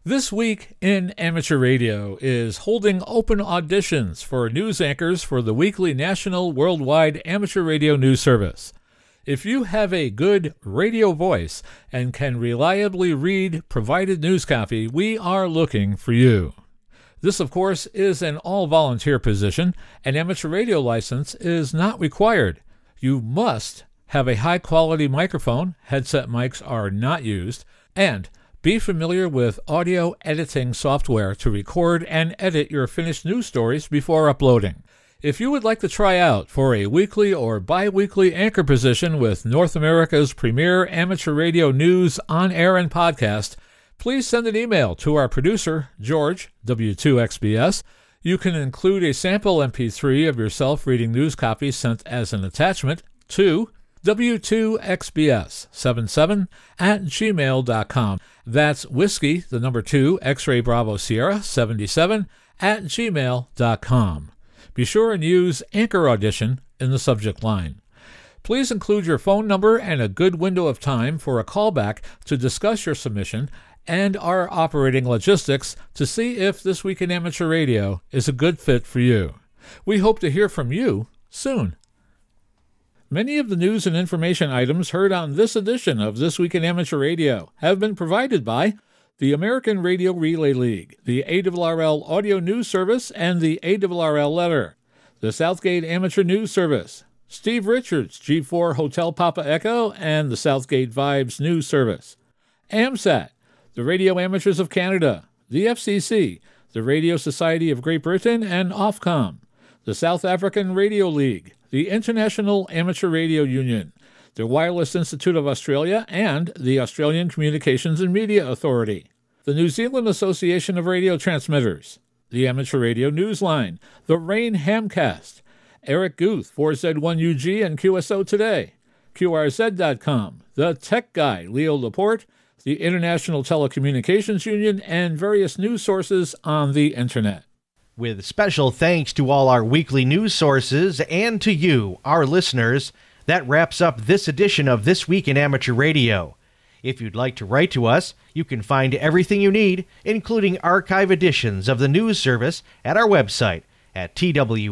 This Week in Amateur Radio is holding open auditions for news anchors for the weekly national worldwide amateur radio news service. If you have a good radio voice and can reliably read provided news copy, we are looking for you. This, of course, is an all-volunteer position. An amateur radio license is not required. You must have a high-quality microphone, headset mics are not used, and be familiar with audio editing software to record and edit your finished news stories before uploading. If you would like to try out for a weekly or bi-weekly anchor position with North America's premier amateur radio news on air and podcast, please send an email to our producer, George, W2XBS. You can include a sample MP3 of yourself reading news copies sent as an attachment to W2XBS77@gmail.com. That's whiskey, the number 2, X-ray Bravo Sierra 77@gmail.com. Be sure and use Anchor Audition in the subject line. Please include your phone number and a good window of time for a callback to discuss your submission and our operating logistics to see if This Week in Amateur Radio is a good fit for you. We hope to hear from you soon. Many of the news and information items heard on this edition of This Week in Amateur Radio have been provided by the American Radio Relay League, the ARRL Audio News Service, and the ARRL Letter, the Southgate Amateur News Service, Steve Richards, G4 Hotel Papa Echo, and the Southgate Vibes News Service, AMSAT, the Radio Amateurs of Canada, the FCC, the Radio Society of Great Britain, and Ofcom, the South African Radio League, the International Amateur Radio Union, the Wireless Institute of Australia, and the Australian Communications and Media Authority, the New Zealand Association of Radio Transmitters, the Amateur Radio Newsline, the Rain Hamcast, Eric Guth, 4Z1UG and QSO Today, QRZ.com, the Tech Guy, Leo Laporte, the International Telecommunications Union, and various news sources on the Internet. With special thanks to all our weekly news sources and to you, our listeners, that wraps up this edition of This Week in Amateur Radio. If you'd like to write to us, you can find everything you need, including archive editions of the news service, at our website at twiar.net.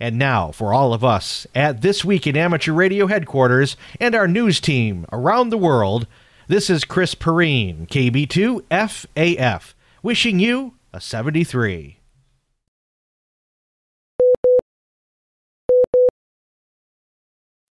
And now, for all of us at This Week in Amateur Radio headquarters and our news team around the world, this is Chris Perrine, KB2FAF, wishing you a 73.